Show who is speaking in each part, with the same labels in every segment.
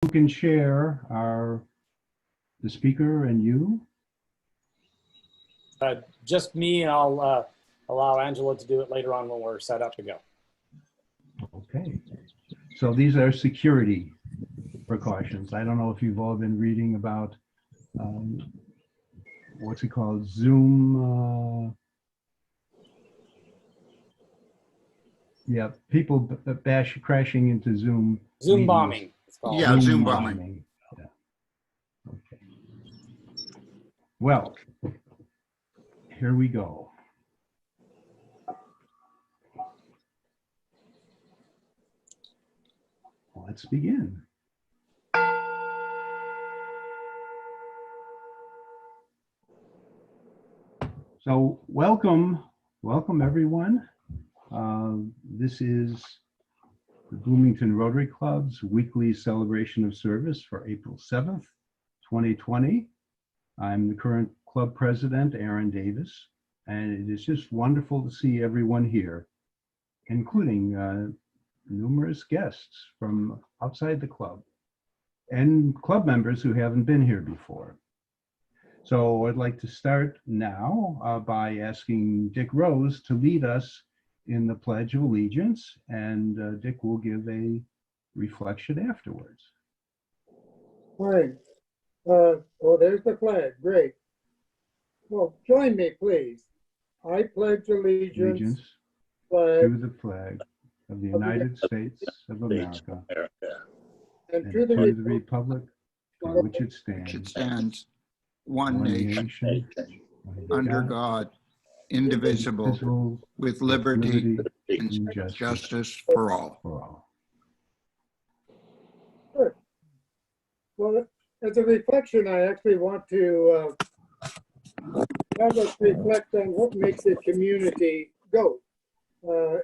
Speaker 1: Who can share are the speaker and you?
Speaker 2: Just me, and I'll allow Angela to do it later on when we're set up to go.
Speaker 1: Okay. So these are security precautions. I don't know if you've all been reading about what's it called? Zoom. Yeah, people crashing into Zoom.
Speaker 2: Zoom bombing. It's called.
Speaker 3: Yeah, Zoom bombing.
Speaker 1: Yeah. Okay. Well, here we go. Let's begin. So welcome everyone. This is the Bloomington Rotary Club's weekly celebration of service for April 7th, 2020. I'm the current club president, Aaron Davis, and it is just wonderful to see everyone here, including numerous guests from outside the club and club members who haven't been here before. So I'd like to start now by asking Dick Rose to lead us in the Pledge of Allegiance, and Dick will give a reflection afterwards.
Speaker 4: All right. Oh, there's the flag. Great. Well, join me, please. I pledge allegiance
Speaker 1: to the flag of the United States of America and to the republic for which it stands, one nation,
Speaker 3: under God, indivisible, with liberty and justice for all.
Speaker 4: Good. Well, as a reflection, I actually want to have us reflect on what makes a community go.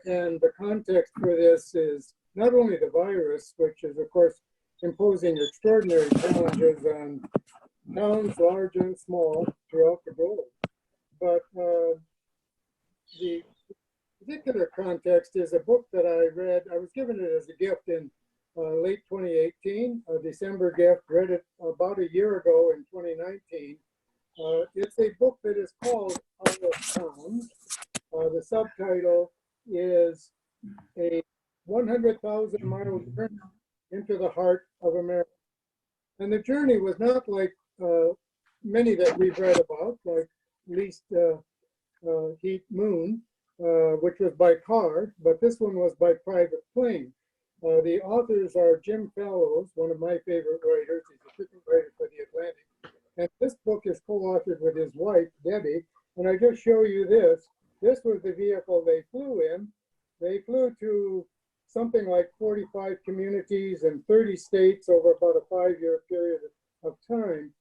Speaker 4: And the context for this is not only the virus, which is, of course, imposing extraordinary challenges on towns large and small throughout the globe, but the particular context is a book that I read. I was given it as a gift in late 2018, a December gift, read it about a year ago in 2019. It's a book that is called Out of Town. The subtitle is a 100,000-mile journey into the heart of America. And the journey was not like many that we've read about, like Least Heat Moon, which was by car, but this one was by private plane. The authors are Jim Fallows, one of my favorite writers. He's a frequent writer for The Atlantic. And this book is co-authored with his wife, Debbie. And I just show you this. This was the vehicle they flew in. They flew to something like 45 communities in 30 states over about a 5-year period of time.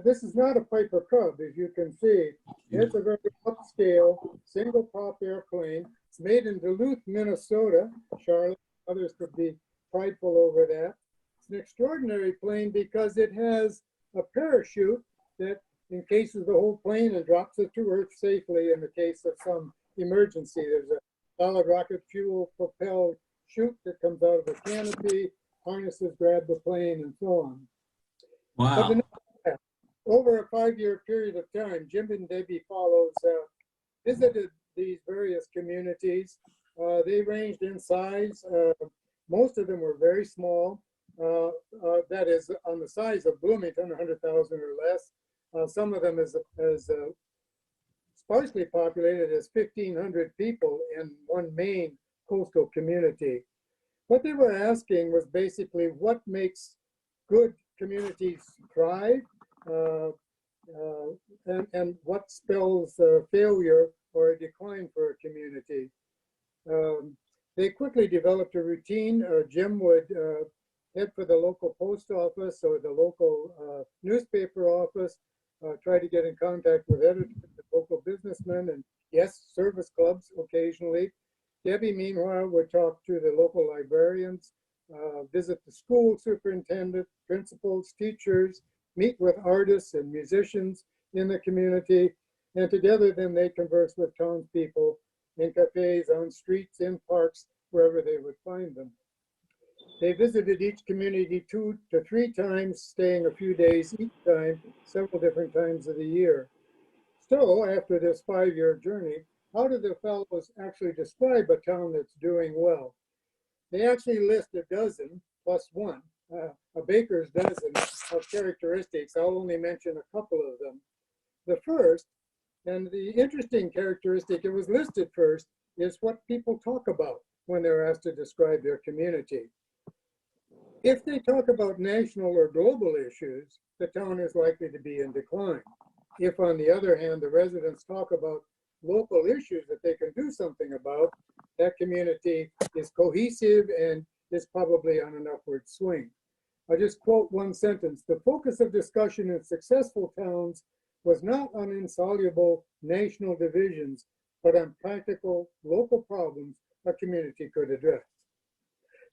Speaker 4: This is not a Piper Cub, as you can see. It's a very upscale, single-prop airplane. It's made in Duluth, Minnesota. Charlotte, others could be prideful over that. It's an extraordinary plane because it has a parachute that encases the whole plane and drops it to Earth safely in the case of some emergency. There's a solid rocket fuel propelled chute that comes out of the canopy, harnesses grab the plane, and so on.
Speaker 3: Wow.
Speaker 4: Over a 5-year period of time, Jim and Debbie Fallows visited these various communities. They ranged in size. Most of them were very small. That is on the size of Bloomington, 100,000 or less. Some of them as sparsely populated as 1,500 people in one main coastal community. What they were asking was basically what makes good communities thrive, and what spells failure or a decline for a community. They quickly developed a routine. Jim would head for the local post office or the local newspaper office, try to get in contact with editors, local businessmen, and yes, service clubs occasionally. Debbie, meanwhile, would talk to the local librarians, visit the school superintendent, principals, teachers, meet with artists and musicians in the community, and together then they converse with townspeople in cafes, on streets, in parks, wherever they would find them. They visited each community 2 to 3 times, staying a few days each time, several different times of the year. So after this 5-year journey, how do the fellows actually describe a town that's doing well? They actually list a dozen plus one, a baker's dozen of characteristics. I'll only mention a couple of them. The first, and the interesting characteristic, it was listed first, is what people talk about when they're asked to describe their community. If they talk about national or global issues, the town is likely to be in decline. If, on the other hand, the residents talk about local issues that they can do something about, that community is cohesive and is probably on an upward swing. I'll just quote one sentence. The focus of discussion in successful towns was not on insoluble national divisions, but on practical local problems a community could address.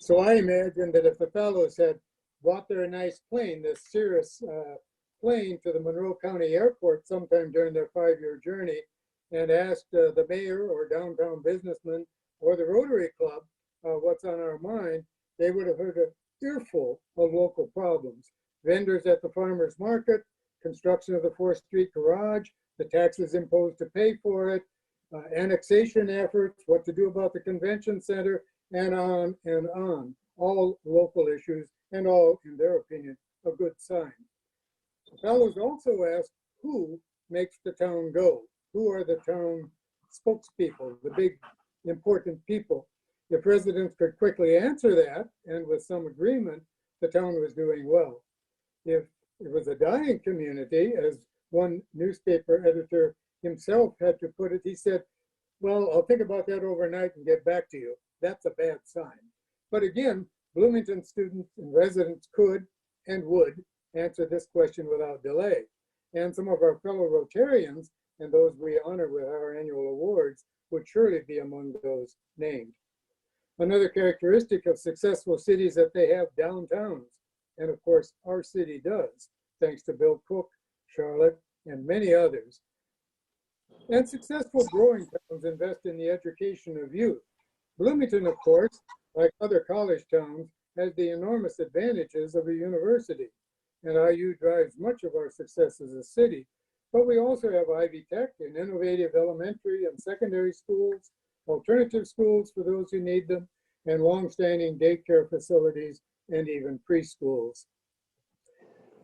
Speaker 4: So I imagine that if the fellows had brought their nice plane, this Cirrus plane, to the Monroe County Airport sometime during their 5-year journey and asked the mayor or downtown businessman or the Rotary Club what's on our mind, they would have heard a earful of local problems. Vendors at the farmer's market, construction of the 4th Street garage, the taxes imposed to pay for it, annexation efforts, what to do about the convention center, and on and on. All local issues and all, in their opinion, a good sign. The fellows also asked who makes the town go? Who are the town spokespeople, the big important people? If residents could quickly answer that, and with some agreement, the town was doing well. If it was a dying community, as one newspaper editor himself had to put it, he said, well, I'll think about that overnight and get back to you. That's a bad sign. But again, Bloomington students and residents could and would answer this question without delay. And some of our fellow Rotarians and those we honor with our annual awards would surely be among those named. Another characteristic of successful cities that they have downtowns. And of course, our city does, thanks to Bill Cook, Charlotte, and many others. And successful growing towns invest in the education of youth. Bloomington, of course, like other college towns, has the enormous advantages of a university. And IU drives much of our success as a city. But we also have Ivy Tech and innovative elementary and secondary schools, alternative schools for those who need them, and longstanding daycare facilities and even preschools.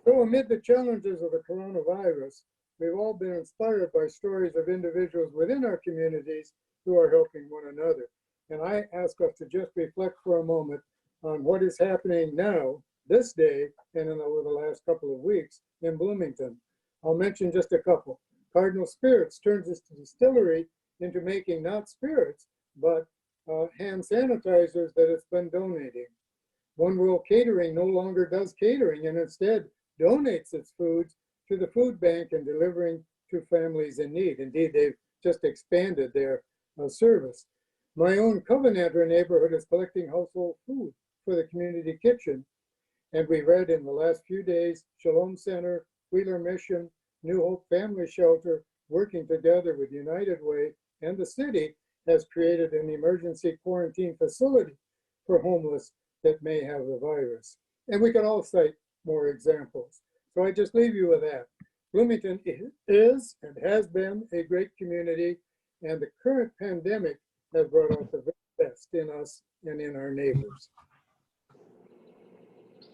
Speaker 4: So amid the challenges of the coronavirus, we've all been inspired by stories of individuals within our communities who are helping one another. And I ask us to just reflect for a moment on what is happening now, this day, and over the last couple of weeks in Bloomington. I'll mention just a couple. Cardinal Spirits turns its distillery into making not spirits, but hand sanitizers that it's been donating. One World Catering no longer does catering and instead donates its foods to the food bank and delivering to families in need. Indeed, they've just expanded their service. My own Covenanter neighborhood is collecting household food for the community kitchen. And we read in the last few days, Shalom Center, Wheeler Mission, New Hope Family Shelter, working together with United Way and the city, has created an emergency quarantine facility for homeless that may have the virus. And we could all cite more examples. So I just leave you with that. Bloomington is and has been a great community, and the current pandemic has brought out the very best in us and in our neighbors.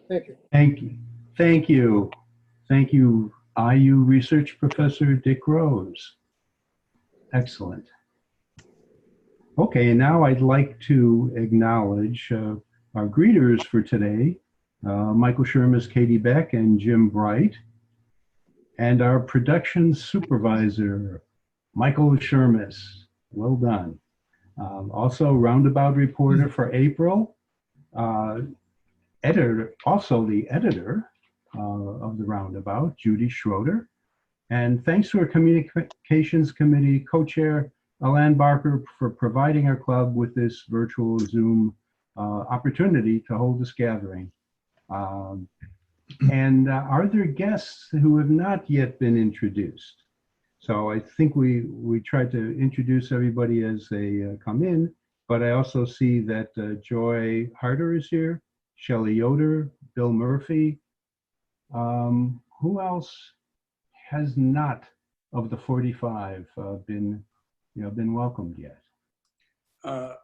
Speaker 4: Thank you.
Speaker 1: Thank you. Thank you. Thank you, IU Research Professor Dick Rose. Excellent. Okay, now I'd like to acknowledge our greeters for today, Michael Shermis, Katie Beck, and Jim Bright, and our production supervisor, Michael Shermis. Well done. Also, roundabout reporter for April, editor, also the editor of the Roundabout, Judy Schroeder. And thanks to our Communications Committee co-chair, Alan Barker, for providing our club with this virtual Zoom opportunity to hold this gathering. And are there guests who have not yet been introduced? So I think we tried to introduce everybody as they come in, but I also see that Joy Harder is here. Shelley Yoder, Bill Murphy. Who else has not, of the 45, been welcomed yet?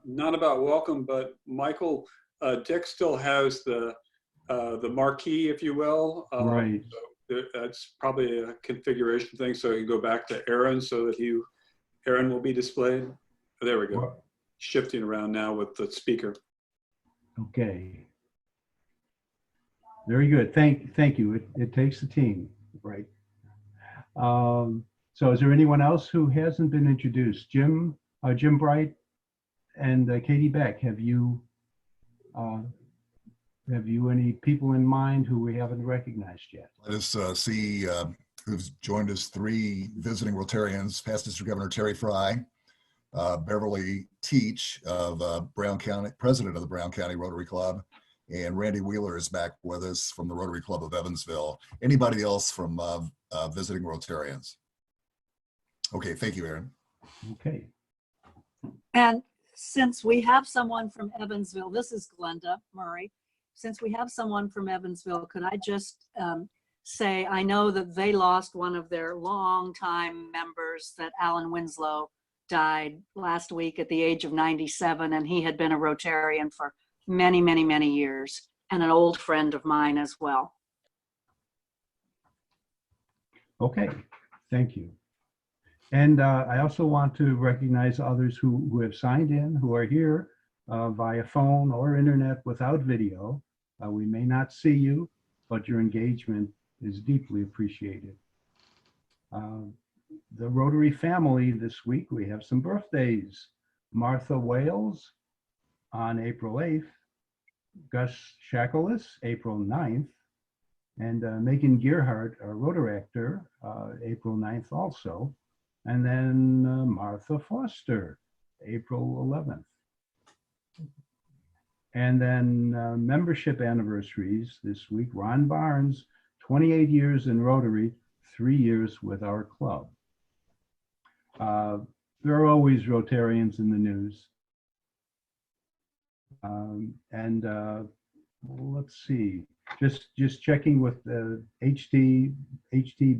Speaker 5: Not about welcome, but Michael, Dick still has the marquee, if you will.
Speaker 1: Right.
Speaker 5: So that's probably a configuration thing. So you go back to Aaron so that Aaron will be displayed. There we go.
Speaker 1: Well,
Speaker 5: shifting around now with the speaker.
Speaker 1: okay. Very good. Thank you. It takes a team, right? So is there anyone else who hasn't been introduced? Jim Bright and Katie Beck, have you any people in mind who we haven't recognized yet?
Speaker 6: Let us see who's joined us: 3 visiting Rotarians, past District Governor Terry Fry, Beverly Teach of Brown County, president of the Brown County Rotary Club, and Randy Wheeler is back with us from the Rotary Club of Evansville. Anybody else from visiting Rotarians? Okay, thank you, Aaron.
Speaker 1: Okay.
Speaker 7: And since we have someone from Evansville, this is Glenda Murray. Since we have someone from Evansville, could I just say, I know that they lost one of their longtime members, that Alan Winslow died last week at the age of 97, and he had been a Rotarian for many, many, many years, and an old friend of mine as well.
Speaker 1: Okay, thank you. And I also want to recognize others who have signed in, who are here via phone or internet without video. We may not see you, but your engagement is deeply appreciated. The Rotary family this week, we have some birthdays. Martha Wales on April 8th, Gus Shackles, April 9th, and Megan Gearhart, a Rotaractor, April 9th also. And then Martha Foster, April 11th. And then membership anniversaries this week: Ron Barnes, 28 years in Rotary, 3 years with our club. There are always Rotarians in the news. Let's see, just checking with HT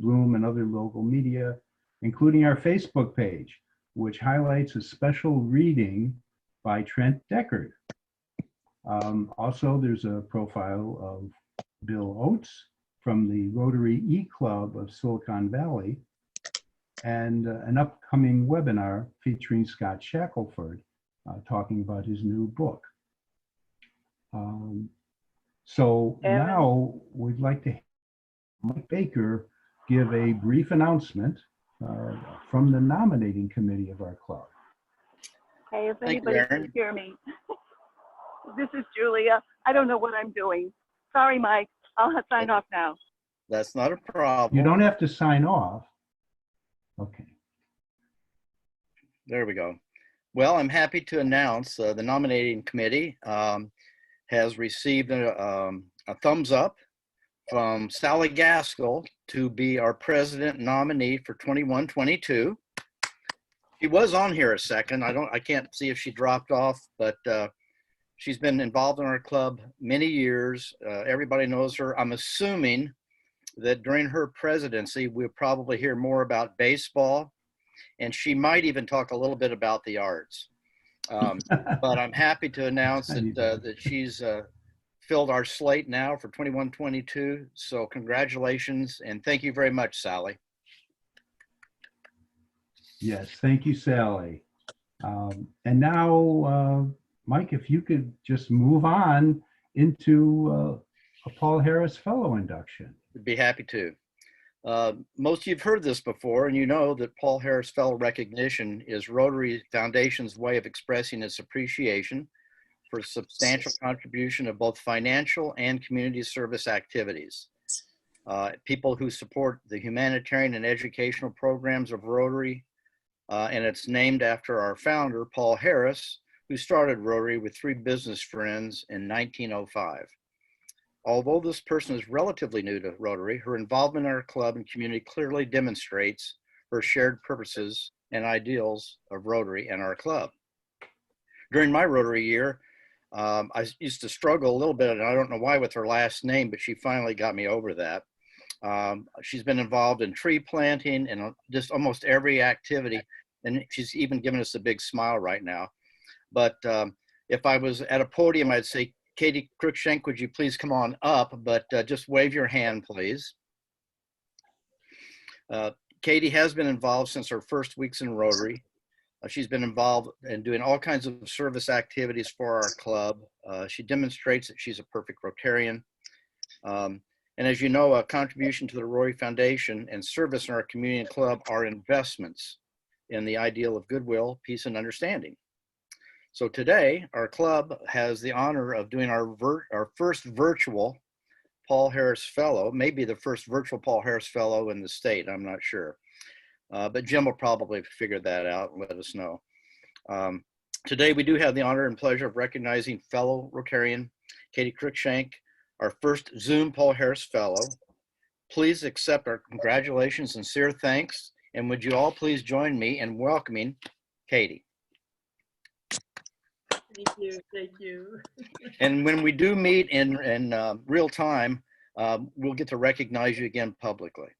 Speaker 1: Bloom and other local media, including our Facebook page, which highlights a special reading by Trent Deckard. Also, there's a profile of Bill Oates from the Rotary E-Club of Silicon Valley, and an upcoming webinar featuring Scott Shackelford talking about his new book. So
Speaker 8: Evan?
Speaker 1: Now we'd like to have Mike Baker give a brief announcement from the nominating committee of our club.
Speaker 8: Hey, if
Speaker 9: Thank you,
Speaker 8: anybody
Speaker 9: Aaron.
Speaker 8: can hear me. This is Julia. I don't know what I'm doing. Sorry, Mike. I'll sign off now.
Speaker 9: That's not a problem.
Speaker 1: You don't have to sign off. Okay.
Speaker 9: There we go. Well, I'm happy to announce the nominating committee has received a thumbs up from Sally Gaskell to be our president nominee for 21-22. She was on here a second. I can't see if she dropped off, but she's been involved in our club many years. Everybody knows her. I'm assuming that during her presidency, we'll probably hear more about baseball, and she might even talk a little bit about the arts. But I'm happy to announce that she's filled our slate now for 21-22. So congratulations, and thank you very much, Sally.
Speaker 1: Yes, thank you, Sally. And now, Mike, if you could just move on into a Paul Harris Fellow induction.
Speaker 9: I'd be happy to. Most of you have heard this before, and you know that Paul Harris Fellow recognition is Rotary Foundation's way of expressing its appreciation for substantial contribution of both financial and community service activities. People who support the humanitarian and educational programs of Rotary, and it's named after our founder, Paul Harris, who started Rotary with 3 business friends in 1905. Although this person is relatively new to Rotary, her involvement in our club and community clearly demonstrates her shared purposes and ideals of Rotary and our club. During my Rotary year, I used to struggle a little bit, and I don't know why with her last name, but she finally got me over that. She's been involved in tree planting and just almost every activity, and she's even given us a big smile right now. But if I was at a podium, I'd say, Katie Cruikshank, would you please come on up, but just wave your hand, please. Katie has been involved since her first weeks in Rotary. She's been involved in doing all kinds of service activities for our club. She demonstrates that she's a perfect Rotarian. And as you know, a contribution to the Rotary Foundation and service in our community and club are investments in the ideal of goodwill, peace, and understanding. So today, our club has the honor of doing our first virtual Paul Harris Fellow, maybe the first virtual Paul Harris Fellow in the state, I'm not sure. But Jim will probably figure that out and let us know. Today, we do have the honor and pleasure of recognizing fellow Rotarian Katie Cruikshank, our first Zoom Paul Harris Fellow. Please accept our congratulations and sincere thanks. And would you all please join me in welcoming Katie?
Speaker 10: Thank you, thank you.
Speaker 9: And when we do meet in real time, we'll get to recognize you again publicly.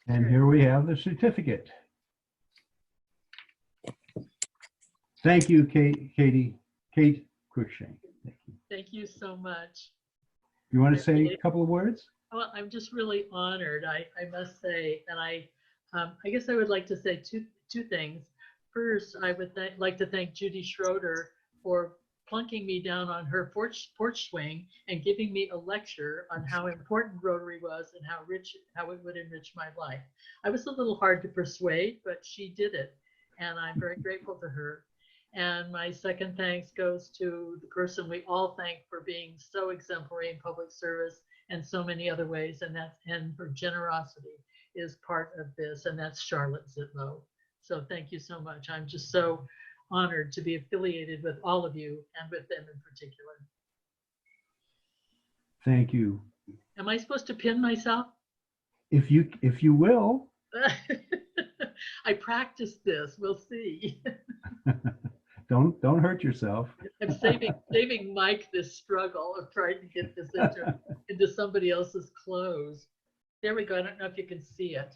Speaker 1: And here we have the certificate. Thank you, Kate Cruikshank. Thank you.
Speaker 10: Thank you so much.
Speaker 1: You want to say a couple of words?
Speaker 10: Well, I'm just really honored, I must say, and I guess I would like to say two things. First, I would like to thank Judy Schroeder for plunking me down on her porch swing and giving me a lecture on how important Rotary was and how it would enrich my life. I was a little hard to persuade, but she did it, and I'm very grateful to her. And my second thanks goes to the person we all thank for being so exemplary in public service and so many other ways, and her generosity is part of this, and that's Charlotte Zitlow. So thank you so much. I'm just so honored to be affiliated with all of you and with them in particular.
Speaker 1: Thank you.
Speaker 10: Am I supposed to pin myself?
Speaker 1: If you will.
Speaker 10: I practiced this. We'll see.
Speaker 1: Don't hurt yourself.
Speaker 10: I'm saving Mike this struggle of trying to get this into somebody else's clothes. There we go. I don't know if you can see it.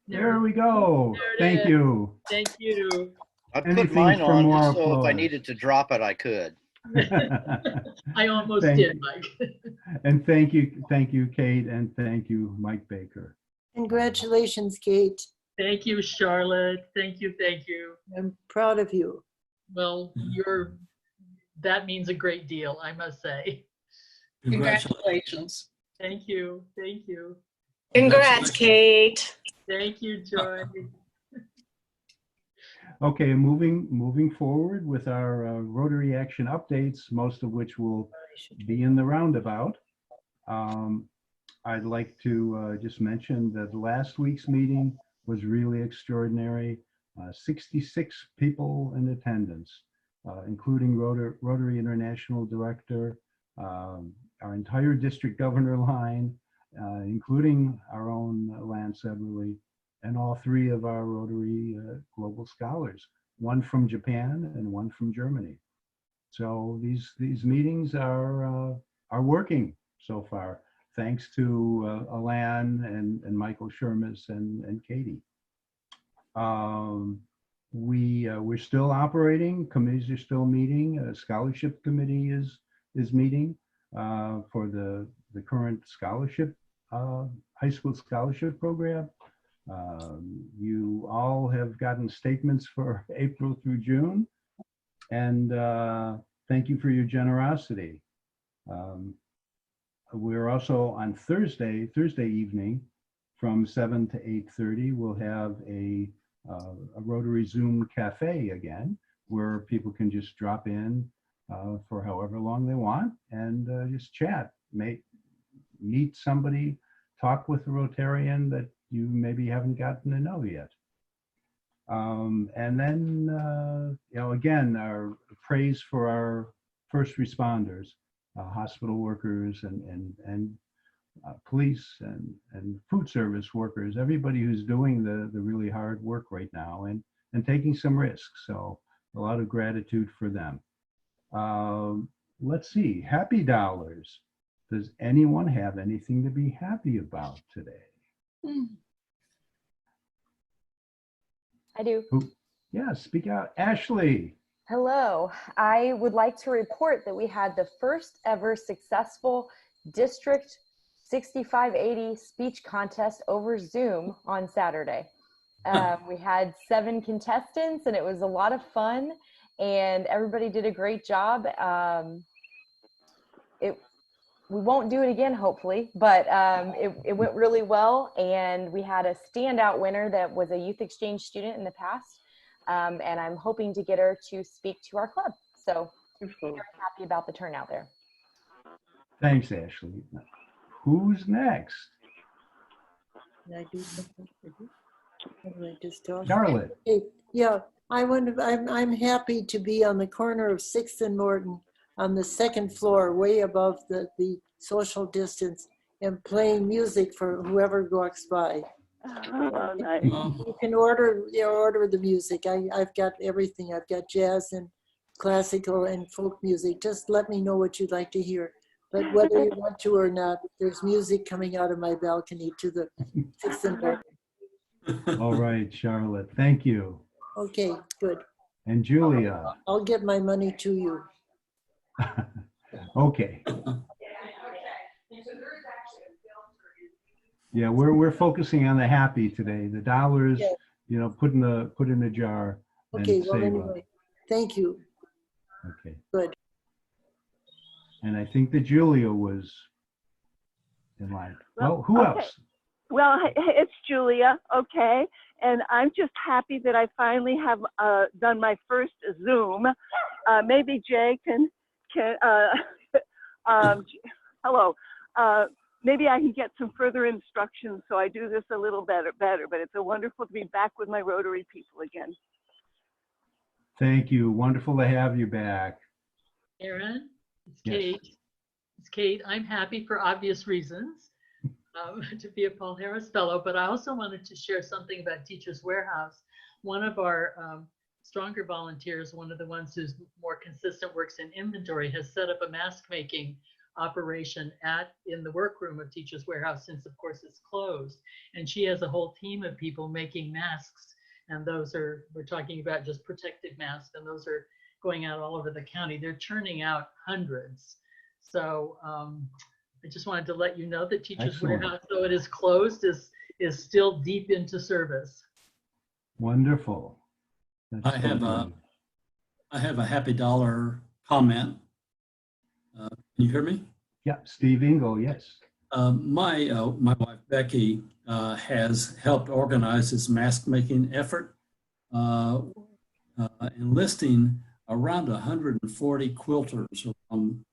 Speaker 1: There we go. Thank you.
Speaker 10: Thank you.
Speaker 9: I put mine on just so if I needed to drop it, I could.
Speaker 10: I almost did, Mike.
Speaker 1: And thank you, Kate, and thank you, Mike Baker.
Speaker 11: Congratulations, Kate.
Speaker 10: Thank you, Charlotte. Thank you, thank you.
Speaker 11: I'm proud of you.
Speaker 10: Well, that means a great deal, I must say.
Speaker 12: Congratulations.
Speaker 10: Thank you, thank you.
Speaker 12: Congrats, Kate.
Speaker 10: Thank you, Joy.
Speaker 1: Okay, moving forward with our Rotary Action updates, most of which will be in the roundabout. I'd like to just mention that last week's meeting was really extraordinary. 66 people in attendance, including Rotary International Director, our entire district governor line, including our own Lance Eberly, and all three of our Rotary Global Scholars, one from Japan and one from Germany. So these meetings are working so far, thanks to Alan and Michael Shermis and Katie. We're still operating, committees are still meeting, a scholarship committee is meeting for the current scholarship, high school scholarship program. You all have gotten statements for April through June, and thank you for your generosity. We're also on Thursday evening from 7 to 8:30, we'll have a Rotary Zoom Cafe again, where people can just drop in for however long they want and just chat, meet somebody, talk with a Rotarian that you maybe haven't gotten to know yet. And then, again, our praise for our first responders, hospital workers and police and food service workers, everybody who's doing the really hard work right now and taking some risks. So a lot of gratitude for them. Let's see, happy dollars. Does anyone have anything to be happy about today?
Speaker 13: I do.
Speaker 1: Yeah, speak out. Ashley.
Speaker 13: Hello. I would like to report that we had the first ever successful District 6580 speech contest over Zoom on Saturday. We had 7 contestants and it was a lot of fun and everybody did a great job. We won't do it again, hopefully, but it went really well. And we had a standout winner that was a youth exchange student in the past. And I'm hoping to get her to speak to our club. So I'm very happy about the turnout there.
Speaker 1: Thanks, Ashley. Who's next?
Speaker 11: Can I do something for you? Can I just talk?
Speaker 1: Charlotte.
Speaker 11: Yeah, I'm happy to be on the corner of 6th and Morton on the 2nd floor, way above the social distance, and playing music for whoever walks by.
Speaker 8: Oh, nice.
Speaker 11: You can order the music. I've got everything. I've got jazz and classical and folk music. Just let me know what you'd like to hear. But whether you want to or not, there's music coming out of my balcony to the 6th and Morton.
Speaker 1: All right, Charlotte. Thank you.
Speaker 11: Okay, good.
Speaker 1: And Julia.
Speaker 11: I'll get my money to you.
Speaker 1: Okay. Yeah, we're focusing on the happy today. The dollars,
Speaker 11: Yeah.
Speaker 1: you know, put in the jar. And
Speaker 11: Okay, well,
Speaker 1: save
Speaker 11: anyway,
Speaker 1: up.
Speaker 11: thank you.
Speaker 1: Okay.
Speaker 11: Good.
Speaker 1: And I think that Julia was in line. Well, who
Speaker 8: okay.
Speaker 1: else?
Speaker 8: Well, it's Julia, okay, and I'm just happy that I finally have done my first Zoom. Maybe Jay can hello. Maybe I can get some further instructions so I do this a little better. But it's wonderful to be back with my Rotary people again.
Speaker 1: Thank you. Wonderful to have you back.
Speaker 10: Aaron, it's
Speaker 1: Yes.
Speaker 10: Kate. It's Kate. I'm happy for obvious reasons to be a Paul Harris Fellow, but I also wanted to share something about Teachers Warehouse. One of our stronger volunteers, one of the ones who's more consistent, works in inventory, has set up a mask making operation in the workroom of Teachers Warehouse, since of course it's closed. And she has a whole team of people making masks, and those are, we're talking about just protective masks, and those are going out all over the county. They're churning out hundreds. So I just wanted to let you know that Teachers
Speaker 1: Excellent.
Speaker 10: Warehouse, though it is closed, is still deep into service.
Speaker 1: Wonderful. That's
Speaker 14: I
Speaker 1: so
Speaker 14: have
Speaker 1: good.
Speaker 14: a happy dollar comment. Can you hear me?
Speaker 1: Yeah, Steve Engel, yes.
Speaker 14: My wife Becky has helped organize this mask making effort, enlisting around 140 quilters from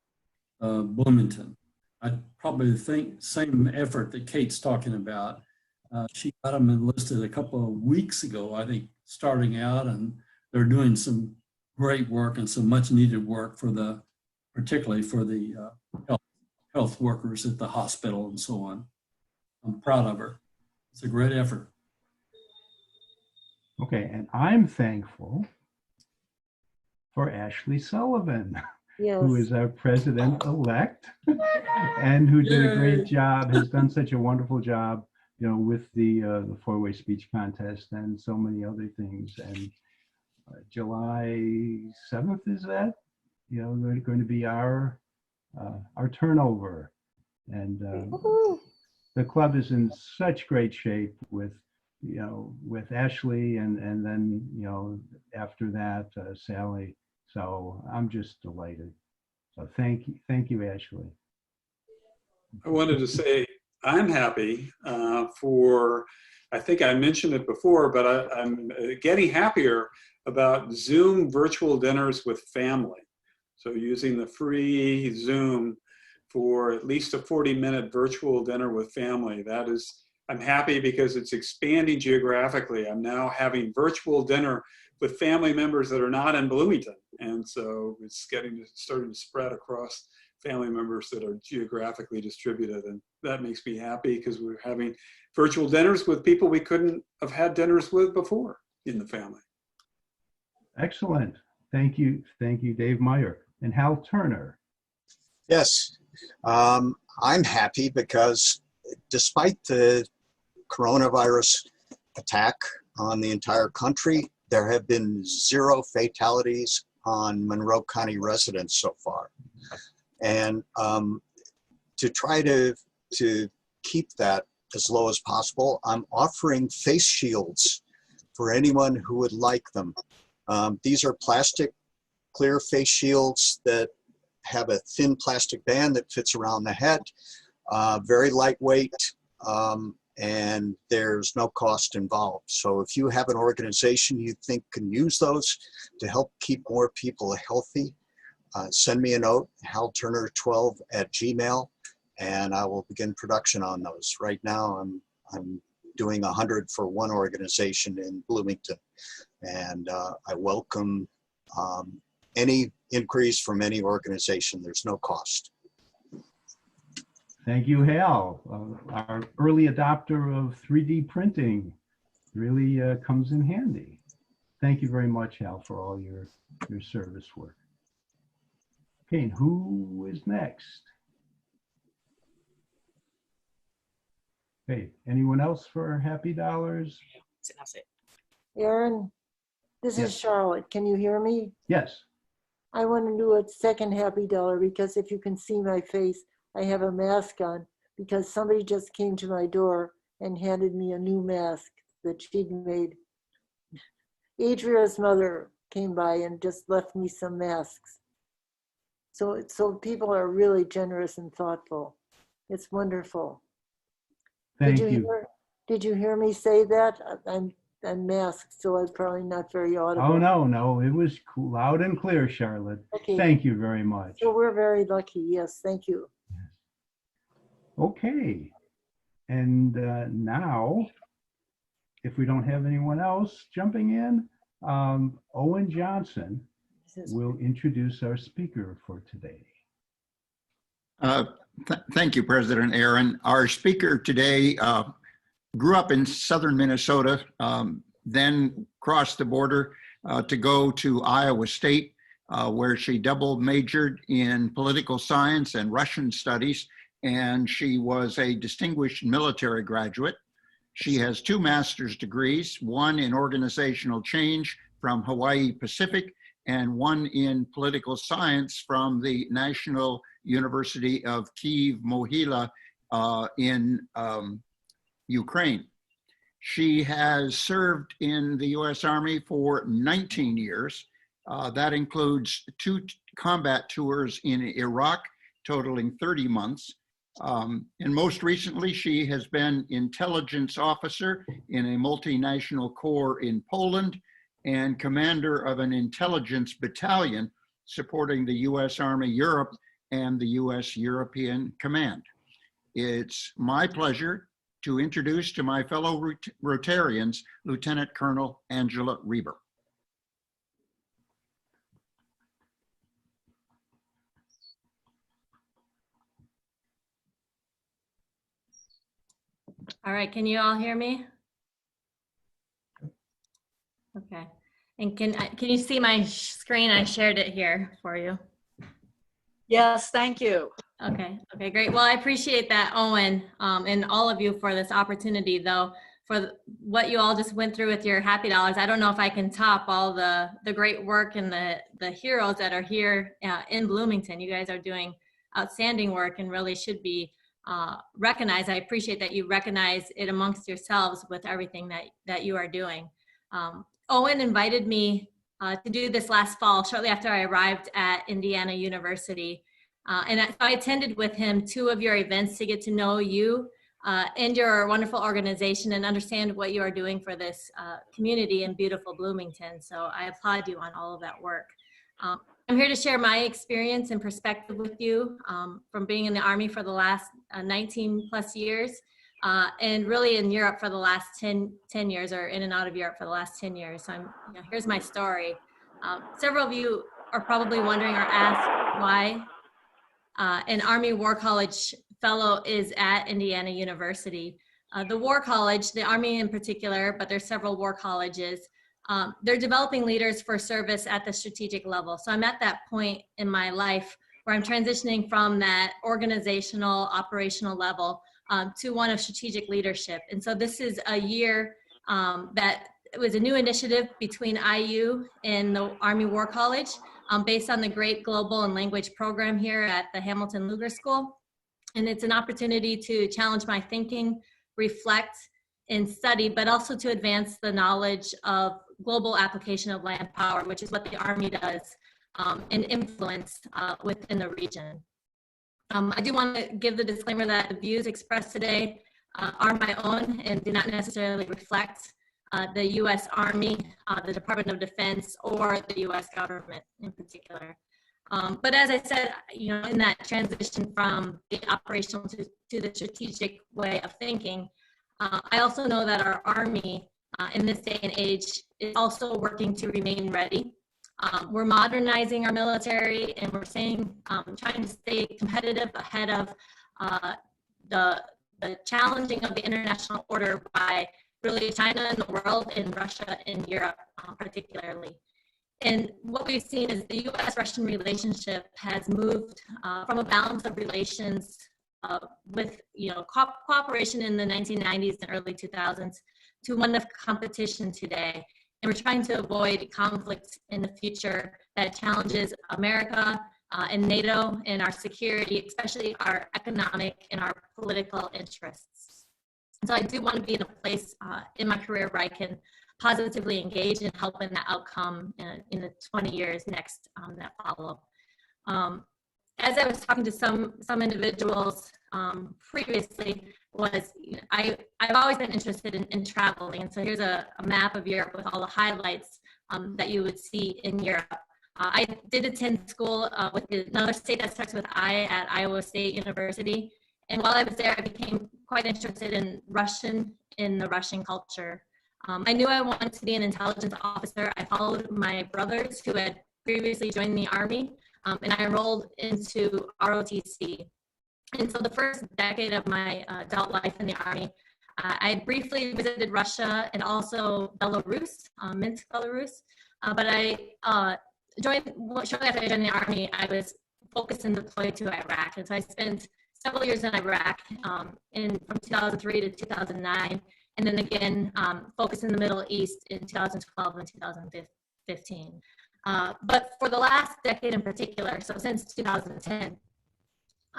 Speaker 14: Bloomington. I probably think same effort that Kate's talking about. She got them enlisted a couple of weeks ago, I think, starting out, and they're doing some great work and some much needed work for particularly for the health workers at the hospital and so on. I'm proud of her. It's a great effort.
Speaker 1: Okay, and I'm thankful for Ashley Sullivan,
Speaker 11: Yes.
Speaker 1: who is our president-elect and who did a great job, has done such a wonderful job, you know, with the four-way speech contest and so many other things. And July 7th, is that? You know, they're going to be our turnover. And the club is in such great shape with, you know, with Ashley and then, you know, after that, Sally. So I'm just delighted. So thank you, Ashley.
Speaker 5: I wanted to say I'm happy for, I think I mentioned it before, but I'm getting happier about Zoom virtual dinners with family. So using the free Zoom for at least a 40-minute virtual dinner with family. That is, I'm happy because it's expanding geographically. I'm now having virtual dinner with family members that are not in Bloomington. And so it's starting to spread across family members that are geographically distributed. And that makes me happy because we're having virtual dinners with people we couldn't have had dinners with before in the family.
Speaker 1: Excellent. Thank you, Dave Meyer. And Hal Turner.
Speaker 15: Yes, I'm happy because despite the coronavirus attack on the entire country, there have been 0 fatalities on Monroe County residents so far. And to try to keep that as low as possible, I'm offering face shields for anyone who would like them. These are plastic clear face shields that have a thin plastic band that fits around the head, very lightweight, and there's no cost involved. So if you have an organization you think can use those to help keep more people healthy, send me a note, halturner12@gmail.com, and I will begin production on those. Right now I'm doing 100 for one organization in Bloomington, and I welcome any inquiries from any organization. There's no cost.
Speaker 1: Thank you, Hal. Our early adopter of 3D printing really comes in handy. Thank you very much, Hal, for all your service work. Okay, and who is next? Okay, anyone else for Happy Dollars?
Speaker 11: Aaron, this is Charlotte. Can you hear me?
Speaker 1: Yes.
Speaker 11: I want to do a second Happy Dollar because if you can see my face, I have a mask on because somebody just came to my door and handed me a new mask that she'd made. Adria's mother came by and just left me some masks. So people are really generous and thoughtful. It's wonderful.
Speaker 1: Thank you.
Speaker 11: Did you hear me say that? I'm masked, so I'm probably not very audible.
Speaker 1: Oh, no, it was loud and clear, Charlotte.
Speaker 11: Okay.
Speaker 1: Thank you very much.
Speaker 11: So we're very lucky. Yes, thank you.
Speaker 1: Okay. And now, if we don't have anyone else jumping in, Owen Johnson will introduce our speaker for today.
Speaker 3: Thank you, President Aaron. Our speaker today grew up in southern Minnesota, then crossed the border to go to Iowa State, where she double majored in political science and Russian studies, and she was a distinguished military graduate. She has 2 master's degrees, one in organizational change from Hawaii Pacific, and one in political science from the National University of Kyiv-Mohyla in Ukraine. She has served in the U.S. Army for 19 years. That includes 2 combat tours in Iraq, totaling 30 months. And most recently, she has been intelligence officer in a multinational corps in Poland and commander of an intelligence battalion supporting the U.S. Army Europe and the U.S. European Command. It's my pleasure to introduce to my fellow Rotarians, Lieutenant Colonel Angela Reber.
Speaker 16: All right, can you all hear me? Okay, and can you see my screen? I shared it here for you.
Speaker 7: Yes, thank you.
Speaker 16: Okay, great. Well, I appreciate that, Owen, and all of you for this opportunity, though, for what you all just went through with your Happy Dollars. I don't know if I can top all the great work and the heroes that are here in Bloomington. You guys are doing outstanding work and really should be recognized. I appreciate that you recognize it amongst yourselves with everything that you are doing. Owen invited me to do this last fall, shortly after I arrived at Indiana University. And I attended with him 2 of your events to get to know you and your wonderful organization and understand what you are doing for this community in beautiful Bloomington. So I applaud you on all of that work. I'm here to share my experience and perspective with you from being in the Army for the last 19 plus years and really in Europe for the last 10 years, or in and out of Europe for the last 10 years. So here's my story. Several of you are probably wondering or asked why an Army War College fellow is at Indiana University. The War College, the Army in particular, but there's several war colleges, they're developing leaders for service at the strategic level. So I'm at that point in my life where I'm transitioning from that organizational, operational level to one of strategic leadership. And so this is a year that it was a new initiative between IU and the Army War College based on the Great Global and Language Program here at the Hamilton Luger School. And it's an opportunity to challenge my thinking, reflect, and study, but also to advance the knowledge of global application of land power, which is what the Army does, and influence within the region. I do want to give the disclaimer that the views expressed today are my own and do not necessarily reflect the U.S. Army, the Department of Defense, or the U.S. government in particular. But as I said, in that transition from the operational to the strategic way of thinking, I also know that our Army in this day and age is also working to remain ready. We're modernizing our military, and we're trying to stay competitive ahead of the challenging of the international order by really China and the world, and Russia and Europe particularly. And what we've seen is the U.S.-Russian relationship has moved from a balance of relations with cooperation in the 1990s and early 2000s to one of competition today. And we're trying to avoid conflict in the future that challenges America and NATO and our security, especially our economic and our political interests. And so I do want to be in a place in my career where I can positively engage and help in the outcome in the 20 years next that follow. As I was talking to some individuals previously, I've always been interested in traveling. And so here's a map of Europe with all the highlights that you would see in Europe. I did attend school with another state that starts with I at Iowa State University. And while I was there, I became quite interested in the Russian culture. I knew I wanted to be an intelligence officer. I followed my brothers who had previously joined the Army, and I enrolled into ROTC. And so the first decade of my adult life in the Army, I briefly visited Russia and also Belarus, Minsk, Belarus. But shortly after I joined the Army, I was focused and deployed to Iraq. And so I spent several years in Iraq from 2003 to 2009. And then again, focused in the Middle East in 2012 and 2015. But for the last decade in particular, so since 2010,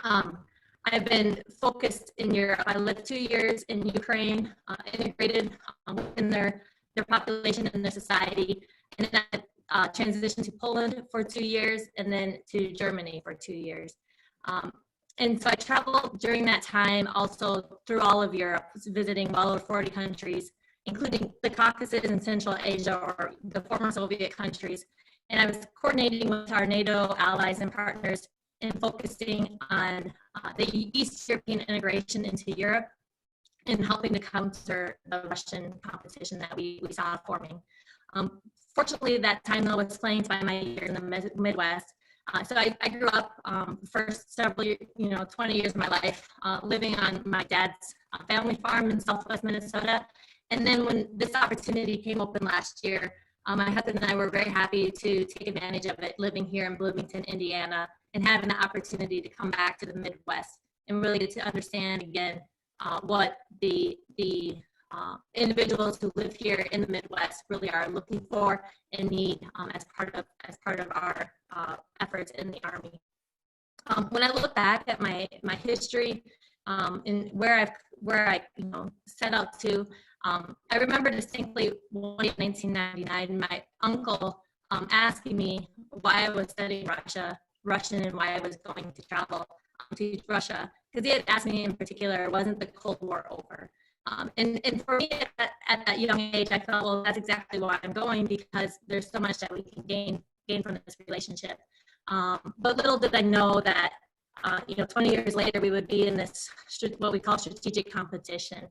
Speaker 16: I've been focused in Europe. I lived 2 years in Ukraine, integrated within their population and their society. And then I transitioned to Poland for 2 years, and then to Germany for 2 years. And so I traveled during that time also through all of Europe, visiting well over 40 countries, including the Caucasus and Central Asia, or the former Soviet countries. And I was coordinating with our NATO allies and partners and focusing on the East European integration into Europe and helping to counter the Russian competition that we saw forming. Fortunately, that time though was flanked by my year in the Midwest. So I grew up first several, 20 years of my life living on my dad's family farm in Southwest Minnesota. And then when this opportunity came open last year, my husband and I were very happy to take advantage of it, living here in Bloomington, Indiana, and having the opportunity to come back to the Midwest and really get to understand again what the individuals who live here in the Midwest really are looking for and need as part of our efforts in the Army. When I look back at my history and where I set out to, I remember distinctly one day in 1999, my uncle asking me why I was studying Russian and why I was going to travel to Russia, because he had asked me in particular, wasn't the Cold War over? And for me at that young age, I felt, well, that's exactly why I'm going, because there's so much that we can gain from this relationship. But little did I know that 20 years later, we would be in this, what we call strategic competition.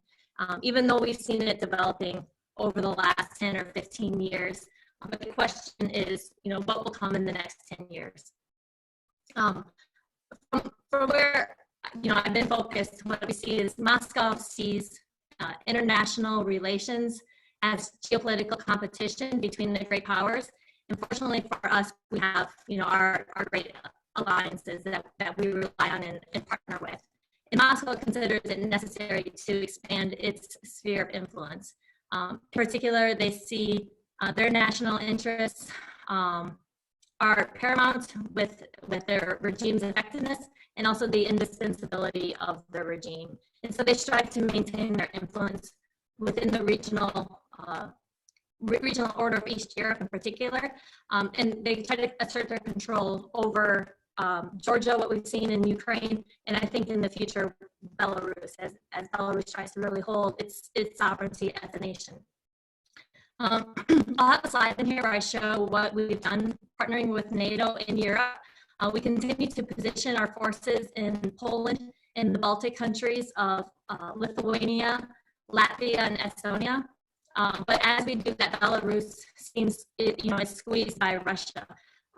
Speaker 16: Even though we've seen it developing over the last 10 or 15 years, but the question is, what will come in the next 10 years? From where, I've been focused, what we see is Moscow sees international relations as geopolitical competition between the great powers. And fortunately for us, we have, our great alliances that we rely on and partner with. And Moscow considers it necessary to expand its sphere of influence. In particular, they see their national interests are paramount with their regime's effectiveness and also the indispensability of the regime. And so they strive to maintain their influence within the regional order of East Europe in particular. And they try to assert their control over Georgia, what we've seen in Ukraine, and I think in the future, Belarus, as Belarus tries to really hold its sovereignty as a nation. I'll have a slide in here where I show what we've done partnering with NATO in Europe. We continue to position our forces in Poland and the Baltic countries of Lithuania, Latvia, and Estonia. But as we do that, Belarus seems, is squeezed by Russia.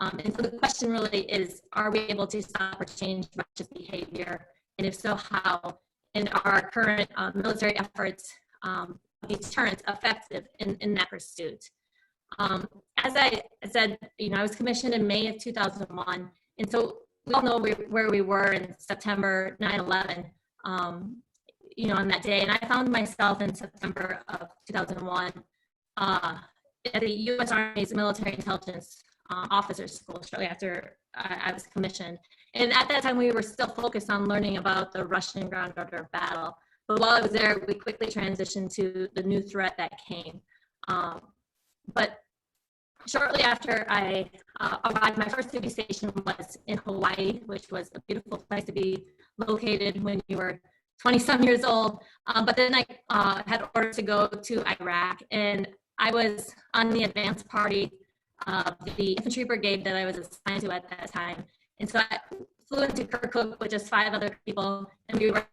Speaker 16: And so the question really is, are we able to stop or change Russia's behavior? And if so, how? And are current military efforts deterrent effective in that pursuit? As I said, I was commissioned in May of 2001. And so we all know where we were in September 9/11, on that day. And I found myself in September of 2001 at the U.S. Army's Military Intelligence Officers School shortly after I was commissioned. And at that time, we were still focused on learning about the Russian ground border battle. But while I was there, we quickly transitioned to the new threat that came. But shortly after I arrived, my first duty station was in Hawaii, which was a beautiful place to be located when you were 20-some years old. But then I had orders to go to Iraq, and I was on the advance party of the infantry brigade that I was assigned to at that time. And so I flew into Kirkuk with just 5 other people, and we were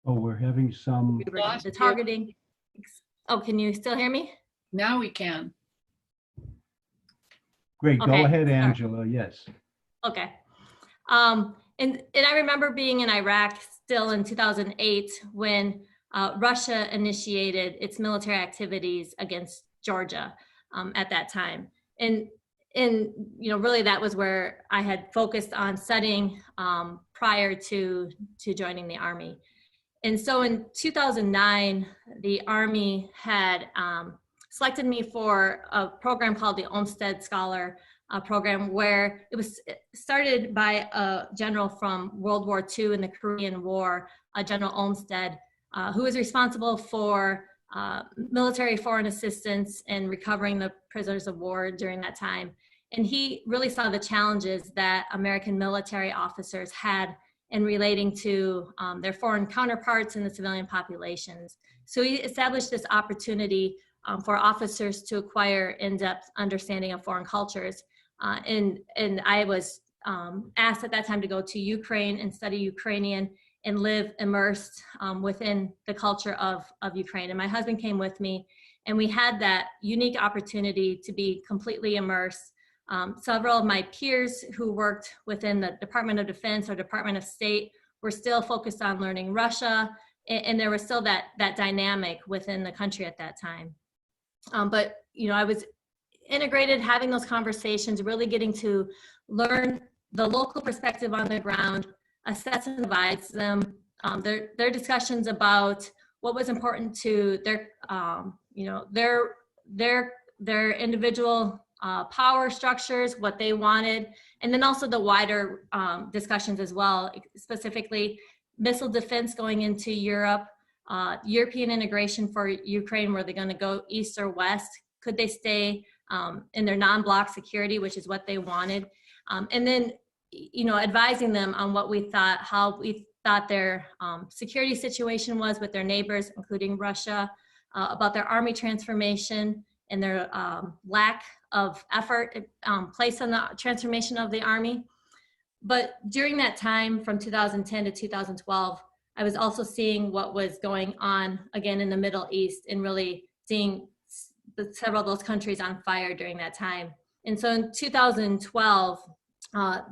Speaker 1: Oh, we're having some.
Speaker 16: the targeting. Oh, can you still hear me?
Speaker 12: Now we can.
Speaker 1: Great, go
Speaker 16: Okay,
Speaker 1: ahead,
Speaker 16: sorry.
Speaker 1: Angela, yes.
Speaker 16: Okay. And I remember being in Iraq still in 2008 when Russia initiated its military activities against Georgia at that time. And really that was where I had focused on studying prior to joining the Army. And so in 2009, the Army had selected me for a program called the Olmstead Scholar program, where it was started by a general from World War II in the Korean War, General Olmstead, who was responsible for military foreign assistance and recovering the prisoners of war during that time. And he really saw the challenges that American military officers had in relating to their foreign counterparts in the civilian populations. So he established this opportunity for officers to acquire in-depth understanding of foreign cultures. And I was asked at that time to go to Ukraine and study Ukrainian and live immersed within the culture of Ukraine. And my husband came with me, and we had that unique opportunity to be completely immersed. Several of my peers who worked within the Department of Defense or Department of State were still focused on learning Russia, and there was still that dynamic within the country at that time. But I was integrated, having those conversations, really getting to learn the local perspective on the ground, assess and advise them, their discussions about what was important to their individual power structures, what they wanted, and then also the wider discussions as well, specifically missile defense going into Europe, European integration for Ukraine, were they going to go east or west? Could they stay in their non-block security, which is what they wanted? And then, advising them on how we thought their security situation was with their neighbors, including Russia, about their army transformation and their lack of effort placed on the transformation of the Army. But during that time, from 2010 to 2012, I was also seeing what was going on again in the Middle East, and really seeing several of those countries on fire during that time. And so in 2012,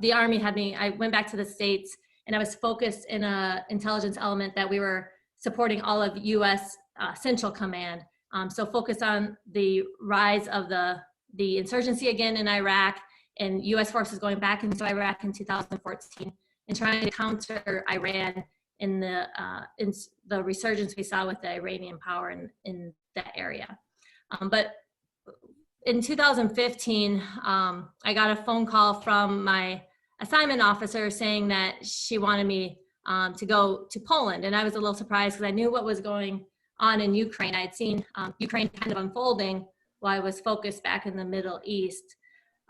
Speaker 16: the Army had me, I went back to the States, and I was focused in an intelligence element that we were supporting all of U.S. Central Command. So focused on the rise of the insurgency again in Iraq, and U.S. forces going back into Iraq in 2014 and trying to counter Iran in the resurgence we saw with the Iranian power in that area. But in 2015, I got a phone call from my assignment officer saying that she wanted me to go to Poland. And I was a little surprised because I knew what was going on in Ukraine. I had seen Ukraine kind of unfolding while I was focused back in the Middle East.